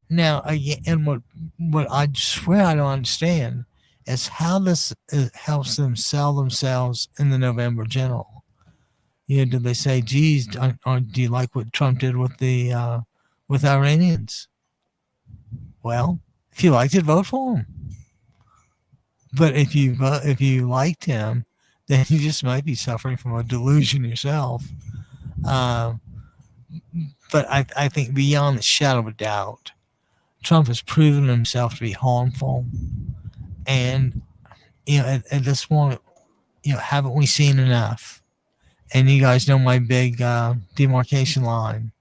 Now, again, and what I swear I don't understand is how this helps them sell themselves in the November general. You know, did they say, geez, do you like what Trump did with the with Iranians? Well, if you liked it, vote for him. But if you liked him, then you just might be suffering from a delusion yourself. But I think beyond the shadow of a doubt, Trump has proven himself to be harmful. And, you know, at this point, you know, haven't we seen enough? And you guys know my big demarcation line.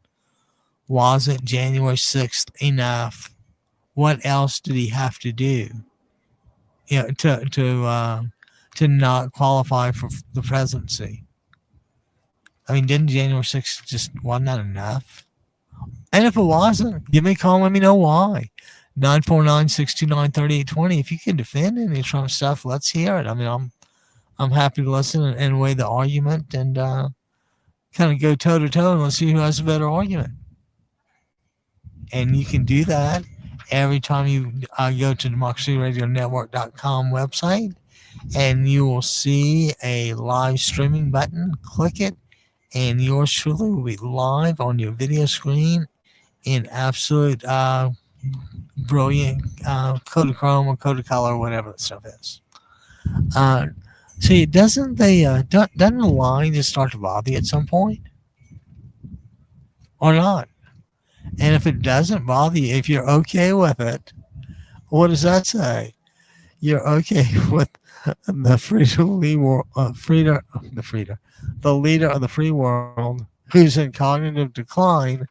Was it January 6th enough? What else did he have to do? You know, to not qualify for the presidency. I mean, didn't January 6th wasn't that enough? And if it wasn't, give me a call and let me know why. 949-629-3820. If you can defend any Trump stuff, let's hear it. I mean, I'm happy to listen and weigh the argument and kind of go toe to toe and let's see who has a better argument. And you can do that every time you go to democracyradionetwork.com website, and you will see a live streaming button. Click it, and yours truly will be live on your video screen in absolute brilliant Kodachrome or Kodacolor, whatever that stuff is. See, doesn't the line just start to bother you at some point, or not? And if it doesn't bother you, if you're okay with it, what does that say? You're okay with the leader of the free world, who's in cognitive decline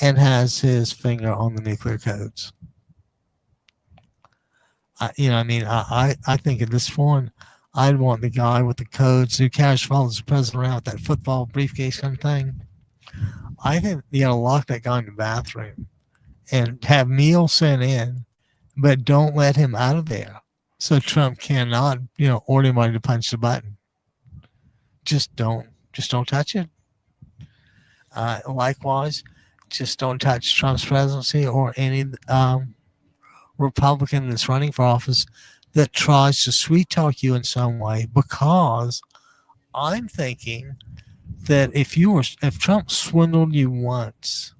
and has his finger on the nuclear codes. I think at this point, I'd want the guy with the codes who follows the president around with that football briefcase kind of thing. I think you gotta lock that guy in the bathroom and have meals sent in, but don't let him out of there. So Trump cannot, order anybody to punch the button. Just don't touch it. Likewise, just don't touch Trump's presidency or any Republican that's running for office that tries to sweet talk you in some way, because I'm thinking that if Trump swindled you once,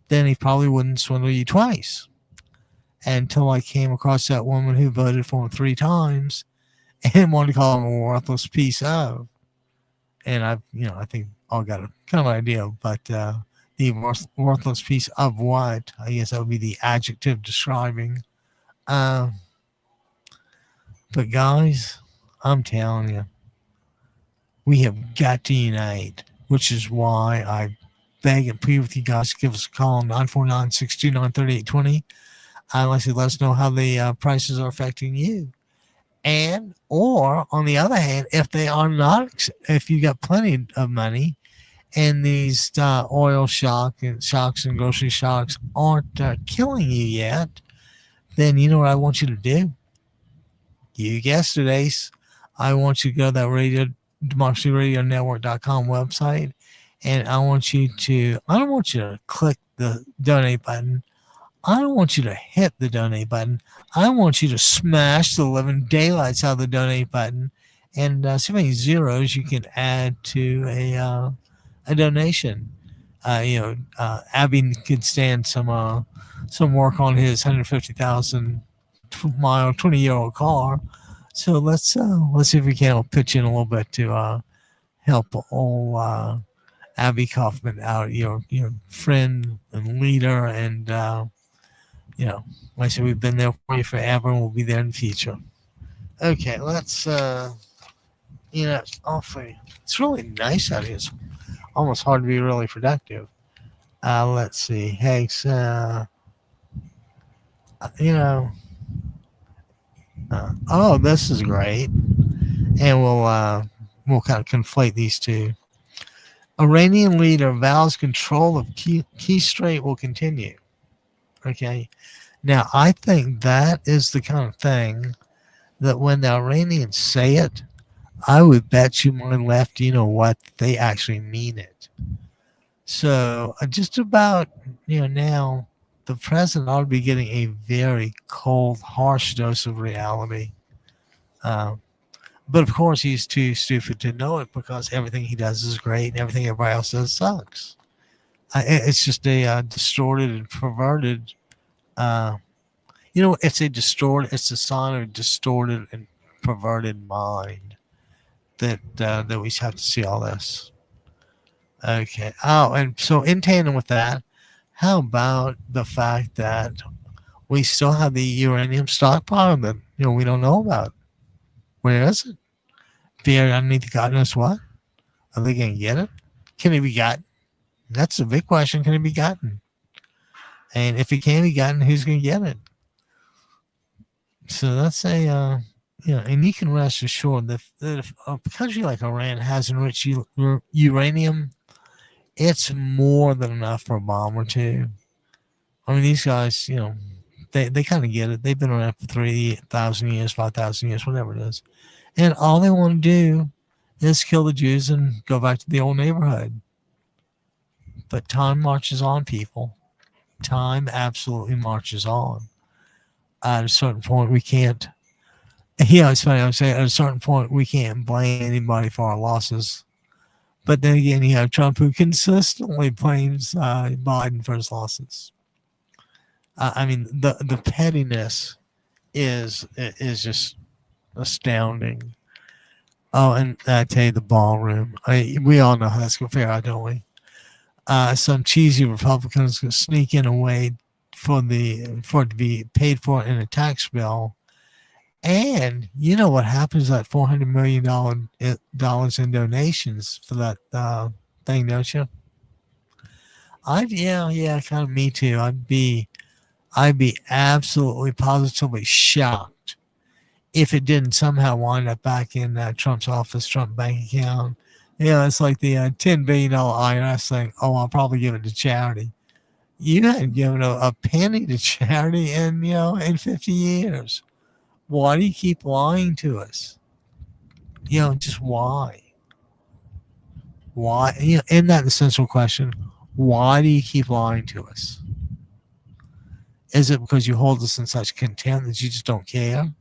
then he probably wouldn't swindle you twice. Until I came across that woman who voted for him 3 times and wanted to call him a worthless piece of. And I think all got a kind of idea, but the worthless piece of what? I guess that would be the adjective describing. But guys, I'm telling you, we have got to unite, which is why I beg and plead with you guys to give us a call, 949-629-3820. Let us know how the prices are affecting you. And, or on the other hand, if they are not, if you got plenty of money and these oil shocks and grocery shocks aren't killing you yet, then you know what I want you to do? You guessed it, Ace. I want you to go to that democracyradionetwork.com website, and I don't want you to click the donate button. I don't want you to hit the donate button. I want you to smash the living daylights out of the donate button and see how many zeros you can add to a donation. Abbie could stand some work on his 150,000 mile 20-year-old car. So let's see if we can pitch in a little bit to help old Abbie Kaufman out, your friend and leader, and like I said, we've been there for you forever, and we'll be there in the future. Okay, let's awfully. It's really nice out here. It's almost hard to be really productive. Let's see, Hanks. You know, oh, this is great, and we'll kind of conflate these two. Iranian leader vows control of key strait will continue. Okay, now I think that is the kind of thing that when the Iranians say it, I would bet you my left, you know what, they actually mean it. So just about, now the president ought to be getting a very cold, harsh dose of reality. But of course, he's too stupid to know it because everything he does is great and everything everybody else does sucks. It's just a distorted and perverted. It's a sign of a distorted and perverted mind that we have to see all this. Okay. Oh, and so in tandem with that, how about the fact that we still have the uranium stockpile that we don't know about? Where is it? They're underneath God knows what? Are they going to get it? Can it be gotten? That's the big question. Can it be gotten? And if it can be gotten, who's going to get it? So that's and you can rest assured that if a country like Iran has enriched uranium, it's more than enough for a bomb or two. I mean, these guys, they kind of get it. They've been around for 3,000 years, 5,000 years, whatever it is. And all they want to do is kill the Jews and go back to the old neighborhood. But time marches on, people. Time absolutely marches on. At a certain point, we can't. It's funny. I'm saying at a certain point, we can't blame anybody for our losses. But then again, you have Trump, who consistently blames Biden for his losses. I mean, the pettiness is just astounding. Oh, and I tell you, the ballroom. We all know how that's going to fare out, don't we? Some cheesy Republicans going to sneak in a way for it to be paid for in a tax bill. And you know what happens at $400 million in donations for that thing, don't you? Yeah, kind of me too. I'd be absolutely positively shocked if it didn't somehow wind up back in Trump's office, Trump bank account. It's like the $10 billion IRS thing. Oh, I'll probably give it to charity. You hadn't given a penny to charity in 50 years. Why do you keep lying to us? Just why? Why? Isn't that the central question? Why do you keep lying to us? Is it because you hold us in such contempt that you just don't care?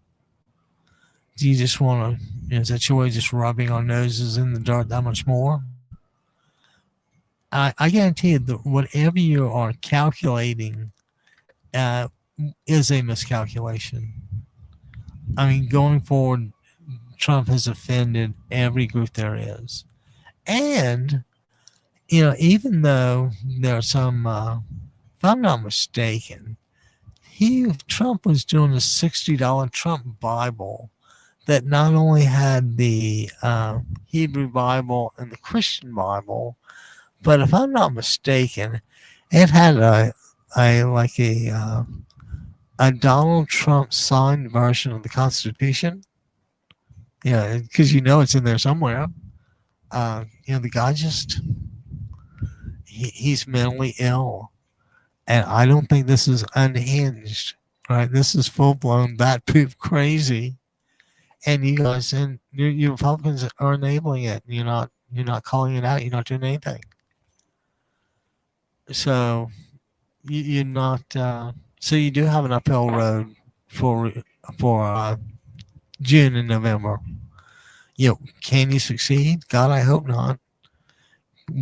Do you just want to, is that your way of just rubbing our noses in the dirt that much more? I guarantee you that whatever you are calculating is a miscalculation. I mean, going forward, Trump has offended every group there is. And, even though there are some, if I'm not mistaken, Trump was doing a $60 Trump Bible that not only had the Hebrew Bible and the Christian Bible, but if I'm not mistaken, it had a Donald Trump signed version of the Constitution. Yeah, because it's in there somewhere. The guy he's mentally ill, and I don't think this is unhinged. Right? This is full blown bat poop crazy, and you guys and you Republicans are enabling it. You're not calling it out. You're not doing anything. So you're not. So you do have an uphill road for for June and November. Can you succeed? God, I hope not.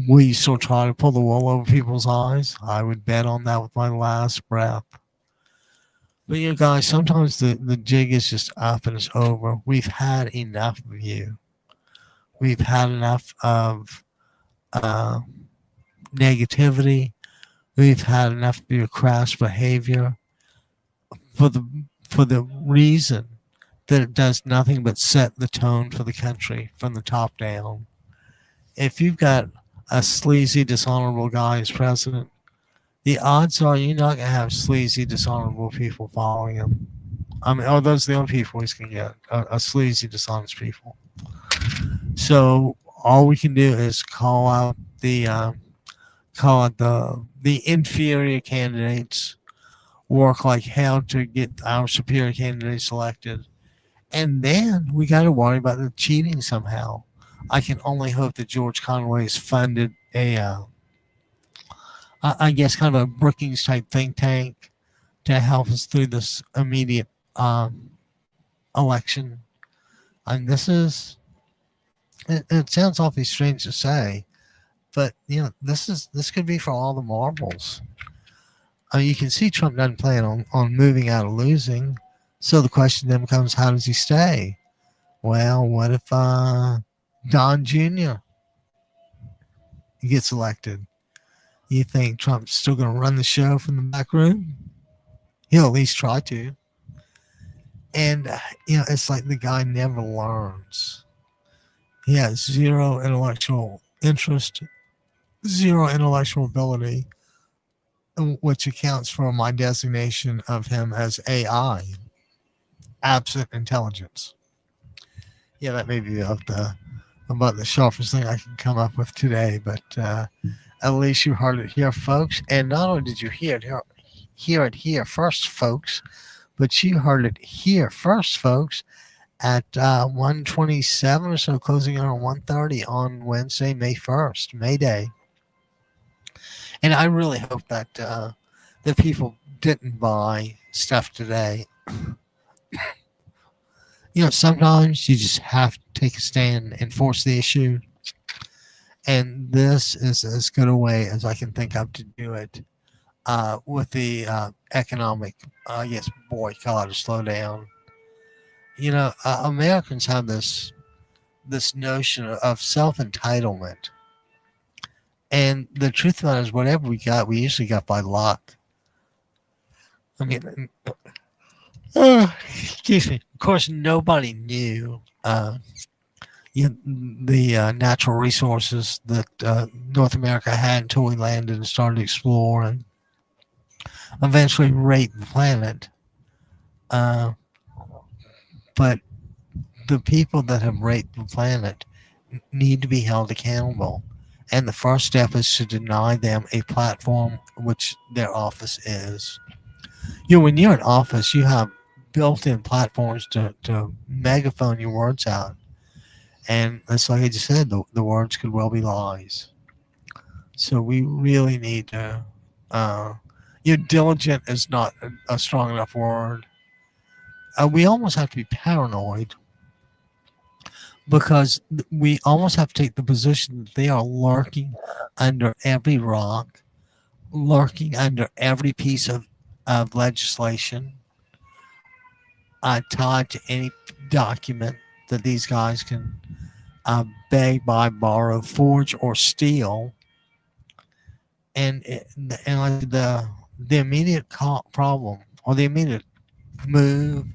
Will you still try to pull the wool over people's eyes? I would bet on that with my last breath. But guys, sometimes the jig is just up and it's over. We've had enough of you. We've had enough of uh, negativity. We've had enough of your crass behavior for the reason that it does nothing but set the tone for the country from the top down. If you've got a sleazy, dishonorable guy as president, the odds are you're not going to have sleazy, dishonorable people following him. I mean, those are the only people he's going to get, a sleazy, dishonest people. So all we can do is call out the inferior candidates, work like hell to get our superior candidates elected, and then we got to worry about the cheating somehow. I can only hope that George Conway has funded I guess, kind of a Brookings type think tank to help us through this immediate election. And it sounds awfully strange to say, but this could be for all the marbles. You can see Trump doesn't plan on moving out of losing. So the question then becomes, how does he stay? Well, what if Don Jr. gets elected? You think Trump's still going to run the show from the back room? He'll at least try to. And, it's like the guy never learns. He has zero intellectual interest, zero intellectual ability, which accounts for my designation of him as AI, absent intelligence. Yeah, that may be about the sharpest thing I can come up with today, but at least you heard it here, folks. And not only did you hear it here first, folks, but you heard it here first, folks, at 1:27 or so, closing in on 1:30 on Wednesday, May 1st, May Day. And I really hope that the people didn't buy stuff today. Sometimes you just have to take a stand and force the issue. And this is as good a way as I can think of to do it with the economic, boycott or slowdown. Americans have this notion of self-entitlement. And the truth of it is, whatever we got, we usually got by luck. I mean, excuse me. Of course, nobody knew the natural resources that North America had until we landed and started to explore and eventually rape the planet. But the people that have raped the planet need to be held accountable. And the first step is to deny them a platform, which their office is. When you're in office, you have built-in platforms to megaphone your words out. And that's like I just said, the words could well be lies. So we really need to, diligent is not a strong enough word. We almost have to be paranoid, because we almost have to take the position that they are lurking under every rock, lurking under every piece of legislation, tied to any document that these guys can beg, buy, borrow, forge, or steal. And like the immediate problem, or the immediate move,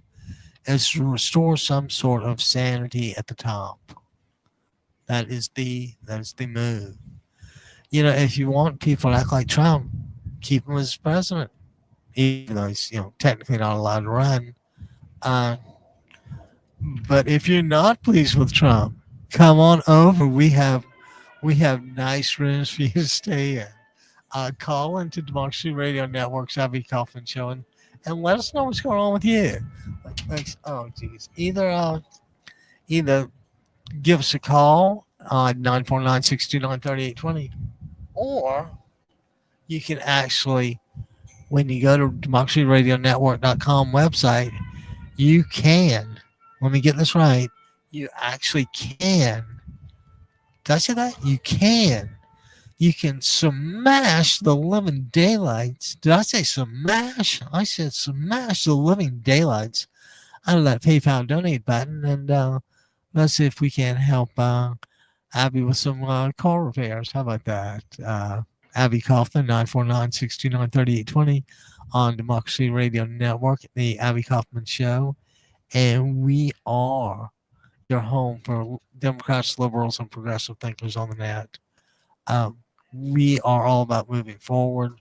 is to restore some sort of sanity at the top. That is the move. If you want people to act like Trump, keep him as president, even though he's technically not allowed to run. But if you're not pleased with Trump, come on over. We have nice rooms for you to stay in. Call into Democracy Radio Network's Abbie Kaufan Show and let us know what's going on with you. Oh, geez. Either give us a call on 949-629-3820, or you can actually, when you go to democracyradionetwork.com website, you can, let me get this right, you actually can, did I say that? You can smash the living daylights. Did I say smash? I said smash the living daylights out of that PayPal donate button, and let's see if we can help Abbie with some car repairs. How about that? Abbie Kaufan, 949-629-3820 on Democracy Radio Network, the Abbie Kaufman Show. And we are your home for Democrats, liberals, and progressive thinkers on the net. We are all about moving forward.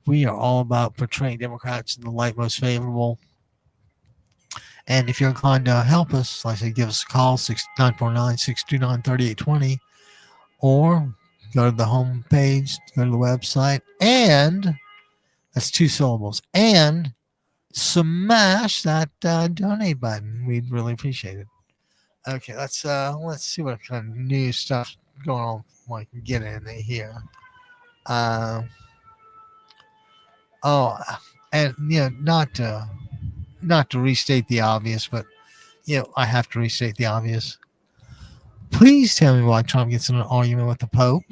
We are all about portraying Democrats in the light most favorable. And if you're inclined to help us, like I said, give us a call, 949-629-3820, or go to the home page, go to the website, and that's 2 syllables, and smash that donate button. We'd really appreciate it. Okay, let's see what kind of new stuff going on I can get in here. And not to restate the obvious, but I have to restate the obvious. Please tell me why Trump gets in an argument with the Pope,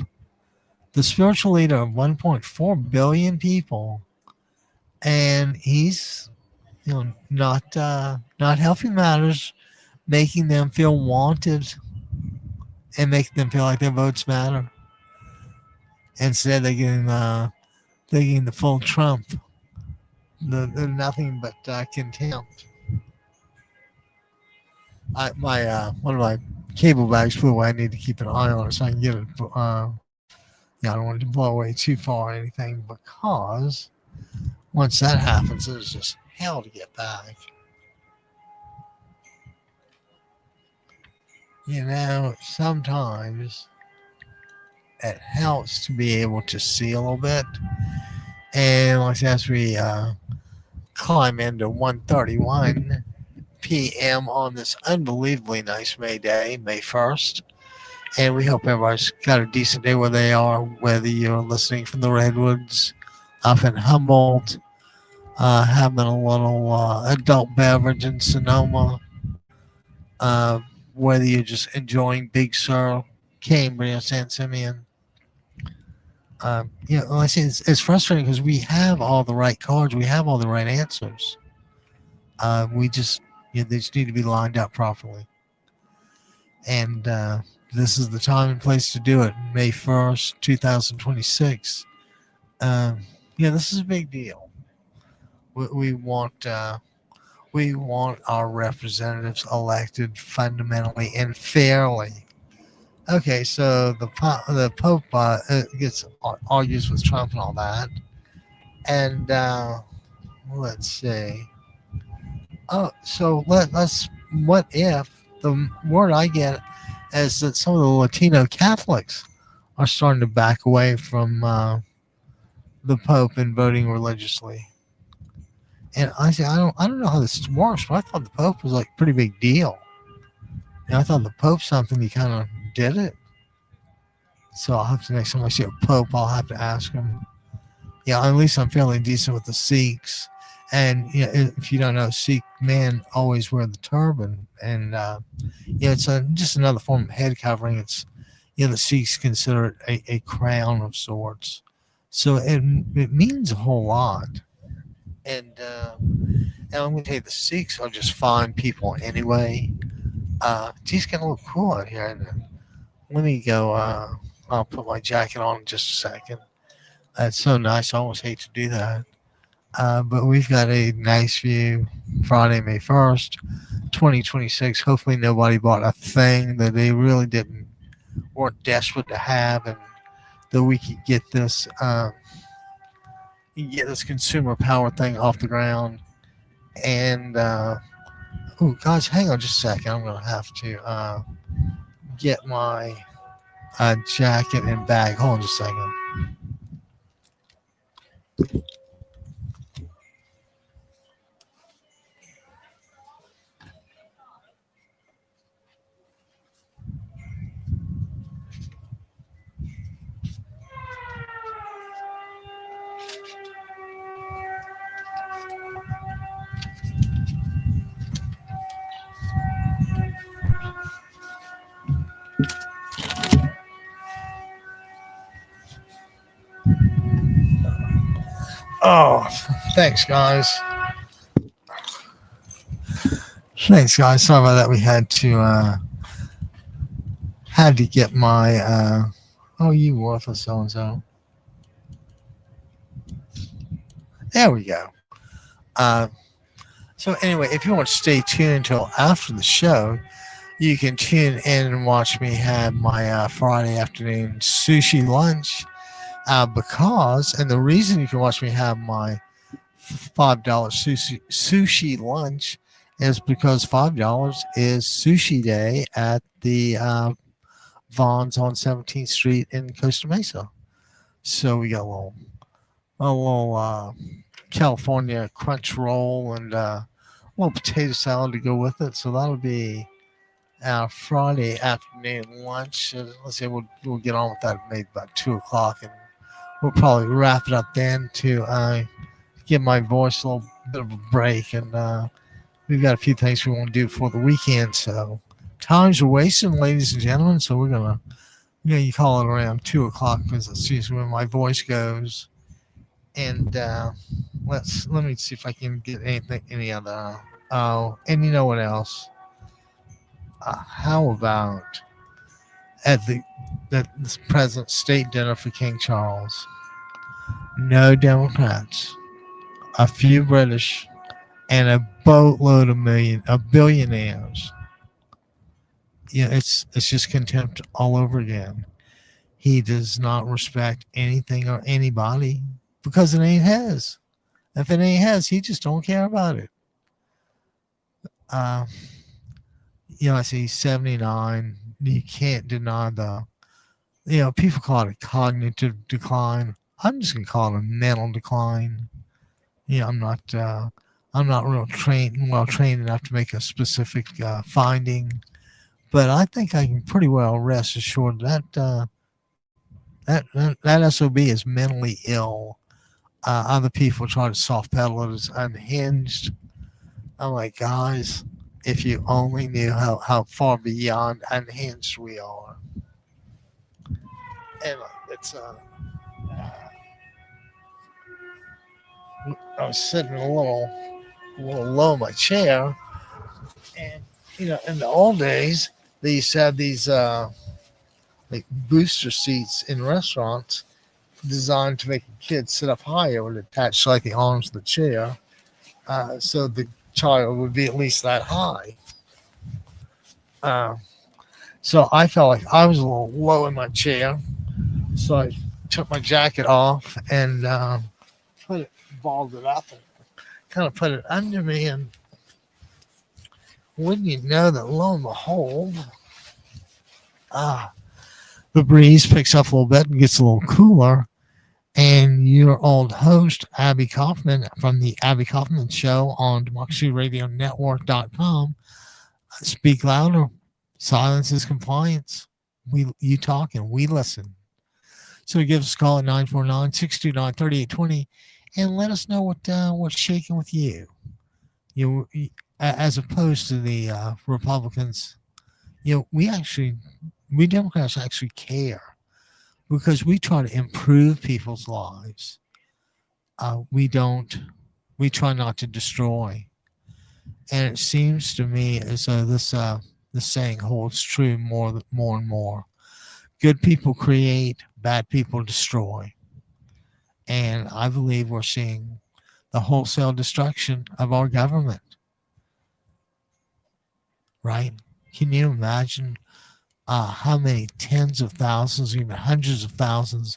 the spiritual leader of 1.4 billion people, and he's not helping matters, making them feel wanted and making them feel like their votes matter. Instead, they're getting the full Trump, the nothing but contempt. One of my cable bags flew away. I need to keep an eye on it so I can get it. I don't want it to blow away too far or anything, because once that happens, it's just hell to get back. Sometimes it helps to be able to see a little bit. And like as we climb into 1:31 p.m. on this unbelievably nice May Day, May 1st, and we hope everybody's got a decent day where they are, whether you're listening from the Redwoods up in Humboldt, having a little adult beverage in Sonoma, whether you're just enjoying Big Sur, Cambria, San Simeon. Like I say, it's frustrating because we have all the right cards, we have all the right answers. They just need to be lined up properly. And this is the time and place to do it. May 1st, 2026. This is a big deal. We want our representatives elected fundamentally and fairly. Okay, so the Pope argues with Trump and all that, and let's see. So let's. What if the word I get is that some of the Latino Catholics are starting to back away from the Pope and voting religiously? And I say I don't know how this works, but I thought the Pope was like a pretty big deal. And I thought the Pope's something he kind of did it. So I'll have to, next time I see a Pope, I'll have to ask him. At least I'm fairly decent with the Sikhs. And if you don't know, Sikh men always wear the turban, and it's just another form of head covering. It's the Sikhs consider it a crown of sorts, so it means a whole lot. And I'm going to tell you, the Sikhs are just fine people anyway. Geez, getting a little cool out here. And let me go. I'll put my jacket on in just a second. It's so nice. I almost hate to do that. But we've got a nice view. Friday, May 1st, 2026. Hopefully nobody bought a thing that they really weren't desperate to have, and that we could get this consumer power thing off the ground. And guys, hang on just a second. I'm gonna have to get my jacket and bag. Hold on just a second. Oh, thanks, guys. Thanks, guys. Sorry about that. We had to get my oh, you worthless so and so. There we go. Uh, so anyway, if you want to stay tuned until after the show, you can tune in and watch me have my Friday afternoon sushi lunch. And the reason you can watch me have my $5 sushi lunch is because $5 is sushi day at the Vaughn's on 17th Street in Costa Mesa. So we got a little California crunch roll and a little potato salad to go with it. So that'll be our Friday afternoon lunch. Let's say we'll get on with that maybe about 2 o'clock, and we'll probably wrap it up then to give my voice a little bit of a break. And we've got a few things we want to do for the weekend. So time's wasting, ladies and gentlemen. So we're gonna, you call it around 2 o'clock because that's usually when my voice goes. And let me see if I can get any other. Oh, and you know what else? How about at the present state dinner for King Charles? No Democrats, a few British, and a boatload of billionaires. Yeah, it's just contempt all over again. He does not respect anything or anybody because it ain't his. If it ain't his, he just don't care about it. I see 79. You can't deny people call it a cognitive decline. I'm just gonna call it a mental decline. I'm not well trained enough to make a specific finding, but I think I can pretty well rest assured that that SOB is mentally ill. Other people try to soft pedal it as unhinged. I'm like, guys, if you only knew how far beyond unhinged we are. And it's I was sitting a little low in my chair, and in the old days they used to have these like booster seats in restaurants designed to make a kid sit up higher and attach like the arms of the chair, so the child would be at least that high. So I felt like I was a little low in my chair, so I took my jacket off and balled it up and kind of put it under me, and wouldn't you know that, lo and behold, the breeze picks up a little bit and gets a little cooler, and your old host, Abbie Kaufan from the Abbie Kaufan Show on DemocracyRadioNetwork.com. Speak louder. Silence is compliance. You talk and we listen. So give us a call at 949-629-3820 and let us know what's shaking with you. As opposed to the Republicans, we Democrats actually care because we try to improve people's lives. We try not to destroy. And it seems to me as though this saying holds true more and more. Good people create, bad people destroy. And I believe we're seeing the wholesale destruction of our government. Right? Can you imagine how many tens of thousands, even hundreds of thousands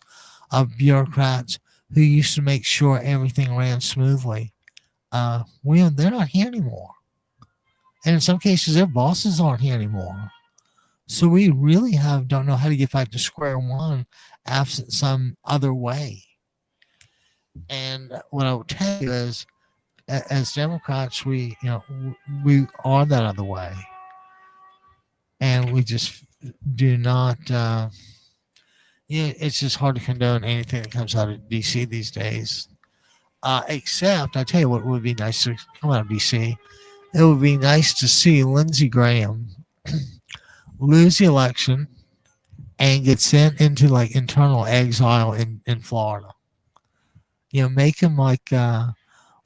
of bureaucrats who used to make sure everything ran smoothly? They're not here anymore. And in some cases, their bosses aren't here anymore. So we really don't know how to get back to square one absent some other way. And what I would tell you is, as Democrats, we are that other way. And we just do not, it's just hard to condone anything that comes out of D.C. these days. Except, I tell you what would be nice to come out of D.C. It would be nice to see Lindsey Graham lose the election and get sent into like internal exile in Florida. Make him like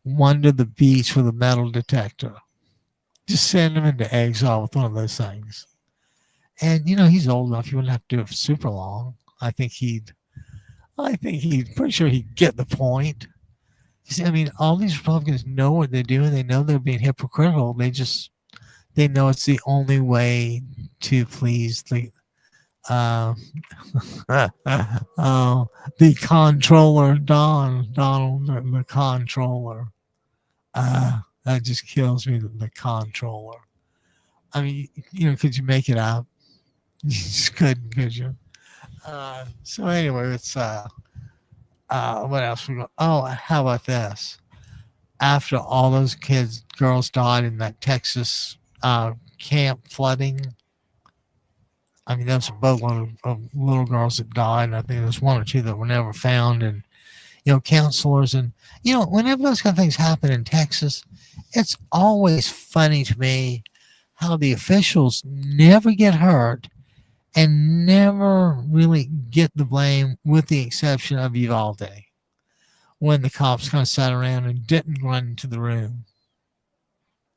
Wonder the Beach with a metal detector. Just send him into exile with one of those things. And he's old enough; he wouldn't have to do it for super long. I think he'd pretty sure he'd get the point. See, I mean, all these Republicans know what they're doing. They know they're being hypocritical. They know it's the only way to please uh, the controller, Donald, the controller. That just kills me. The controller. I mean, could you make it up? You just couldn't, could you? So anyway, it's what else we got? Oh, how about this? After all those girls died in that Texas camp flooding. I mean, there was a boatload of little girls that died. And I think there's one or two that were never found. And, counselors and, whenever those kind of things happen in Texas, it's always funny to me how the officials never get hurt and never really get the blame, with the exception of Uvalde, when the cops kind of sat around and didn't run into the room.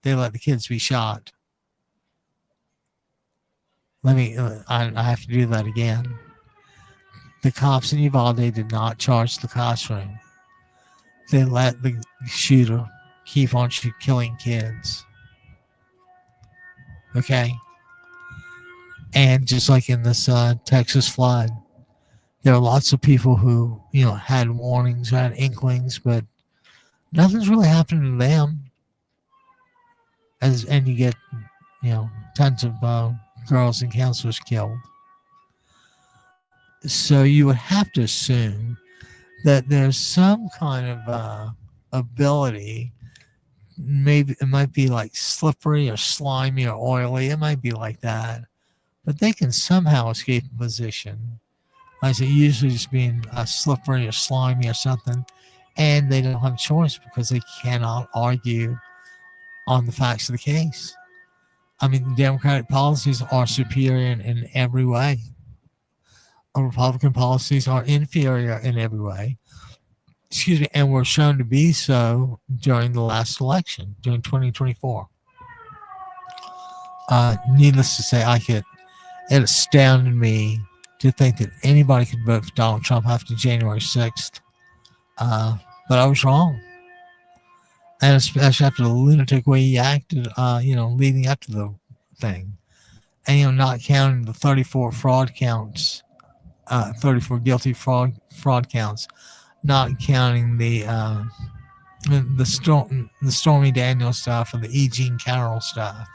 They let the kids be shot. I have to do that again. The cops in Uvalde did not charge the classroom. They let the shooter keep on killing kids. Okay? And just like in this Texas flood, there are lots of people who, had warnings, had inklings, but nothing's really happening to them. And you get, tons of girls and counselors killed. So you would have to assume that there's some kind of ability. Maybe it might be like slippery or slimy or oily. It might be like that. But they can somehow escape a position. Like I say, usually just being slippery or slimy or something. And they don't have a choice because they cannot argue on the facts of the case. I mean, Democratic policies are superior in every way. Republican policies are inferior in every way. Excuse me, and were shown to be so during the last election, during 2024. Needless to say, it astounded me to think that anybody could vote for Donald Trump after January 6th. But I was wrong. And especially after the lunatic way he acted, leading up to the thing. And, not counting the 34 fraud counts, 34 guilty fraud counts, not counting the Stormy Daniels stuff and the E. Jean Carroll stuff.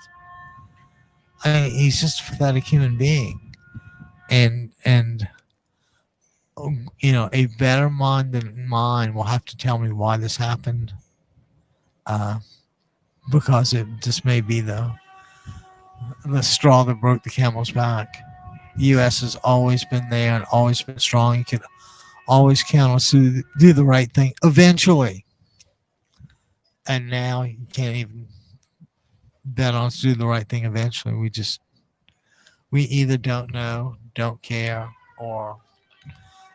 I mean, he's just a pathetic human being. And a better mind than mine will have to tell me why this happened. Because it just may be the straw that broke the camel's back. The U.S. has always been there and always been strong. You can always count on us to do the right thing eventually. And now you can't even bet on us to do the right thing eventually. We either don't know, don't care, or,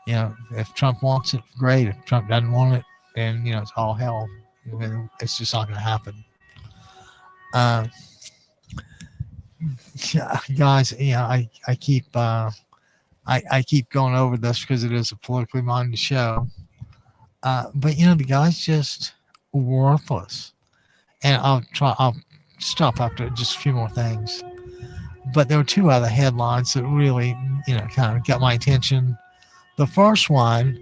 if Trump wants it, great. If Trump doesn't want it, then, it's all hell. It's just not going to happen. Guys, I keep I keep going over this because it is a politically minded show. But the guy's just worthless. And I'll stop after just a few more things. But there were two other headlines that really, kind of got my attention. The first one,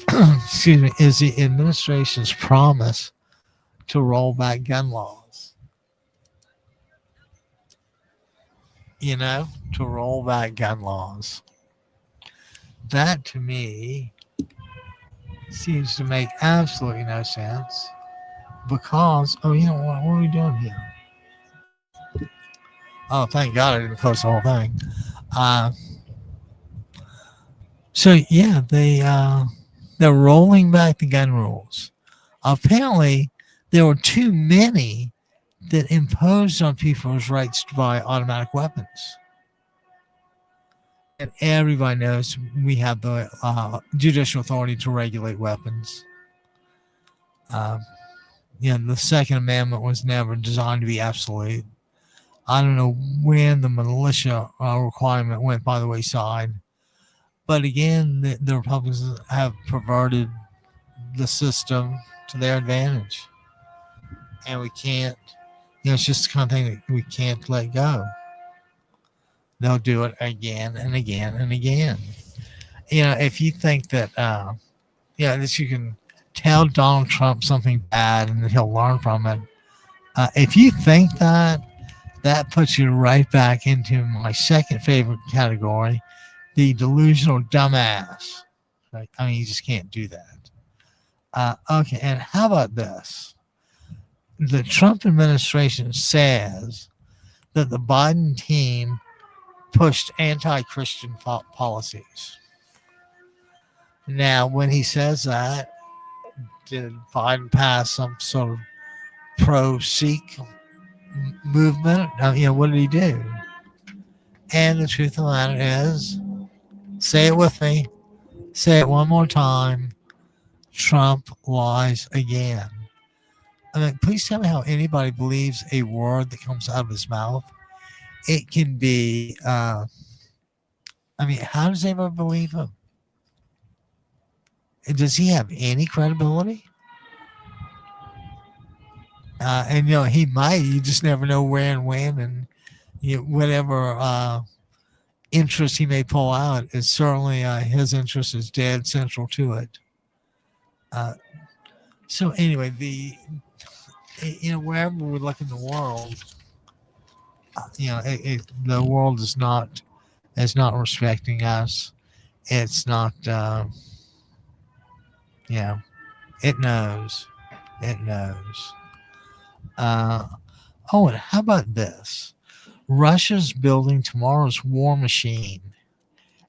excuse me, is the administration's promise to roll back gun laws. To roll back gun laws. That to me seems to make absolutely no sense because, what are we doing here? Oh, thank God I didn't close the whole thing. So yeah, they're rolling back the gun rules. Apparently, there were too many that imposed on people's rights to buy automatic weapons. And everybody knows we have the judicial authority to regulate weapons. The Second Amendment was never designed to be absolute. I don't know when the militia requirement went by the wayside. But again, the Republicans have perverted the system to their advantage. And we can't, it's just the kind of thing that we can't let go. They'll do it again and again and again. If you think that, that you can tell Donald Trump something bad and that he'll learn from it, if you think that puts you right back into my second favorite category, the delusional dumbass. You just can't do that. Okay, and how about this? The Trump administration says that the Biden team pushed anti-Christian policies. Now, when he says that, did Biden pass some sort of pro-Sikh movement? What did he do? And the truth of the matter is, say it with me, say it one more time, Trump lies again. Please tell me how anybody believes a word that comes out of his mouth. It can be, how does anybody believe him? Does he have any credibility? He might. You just never know where and when, and whatever interest he may pull out is certainly his interest is dead central to it. So anyway, wherever we look in the world, the world is not respecting us. It's not. It knows. It knows. And how about this? Russia's building tomorrow's war machine.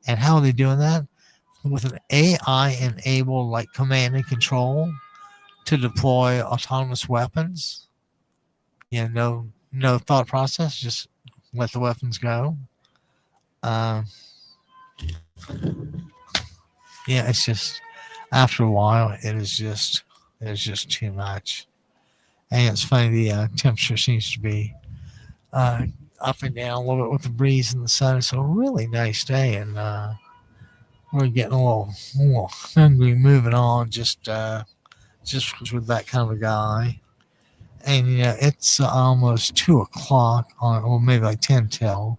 And how are they doing that? With an AI-enabled command and control to deploy autonomous weapons. No thought process, just let the weapons go. It's just, after a while, it is just too much. And it's funny, the temperature seems to be up and down a little bit with the breeze and the sun. It's a really nice day, and we're getting a little hungry moving on just with that kind of a guy. And it's almost 2:00 or maybe 10 till,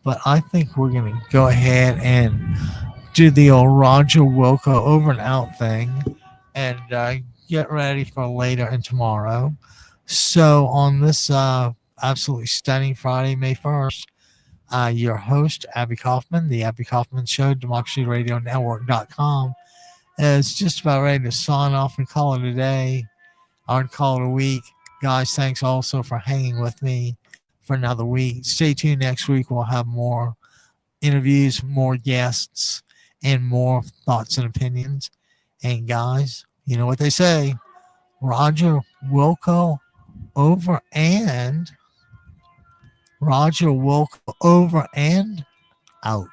but I think we're going to go ahead and do the old Roger Wilco over and out thing and get ready for later and tomorrow. So on this absolutely stunning Friday, May 1st, your host, Abbie Kaufan, the Abbie Kaufan Show, DemocracyRadioNetwork.com, is just about ready to sign off and call it a day, or call it a week. Guys, thanks also for hanging with me for another week. Stay tuned next week. We'll have more interviews, more guests, and more thoughts and opinions. And guys, you know what they say, Roger Wilco over and out.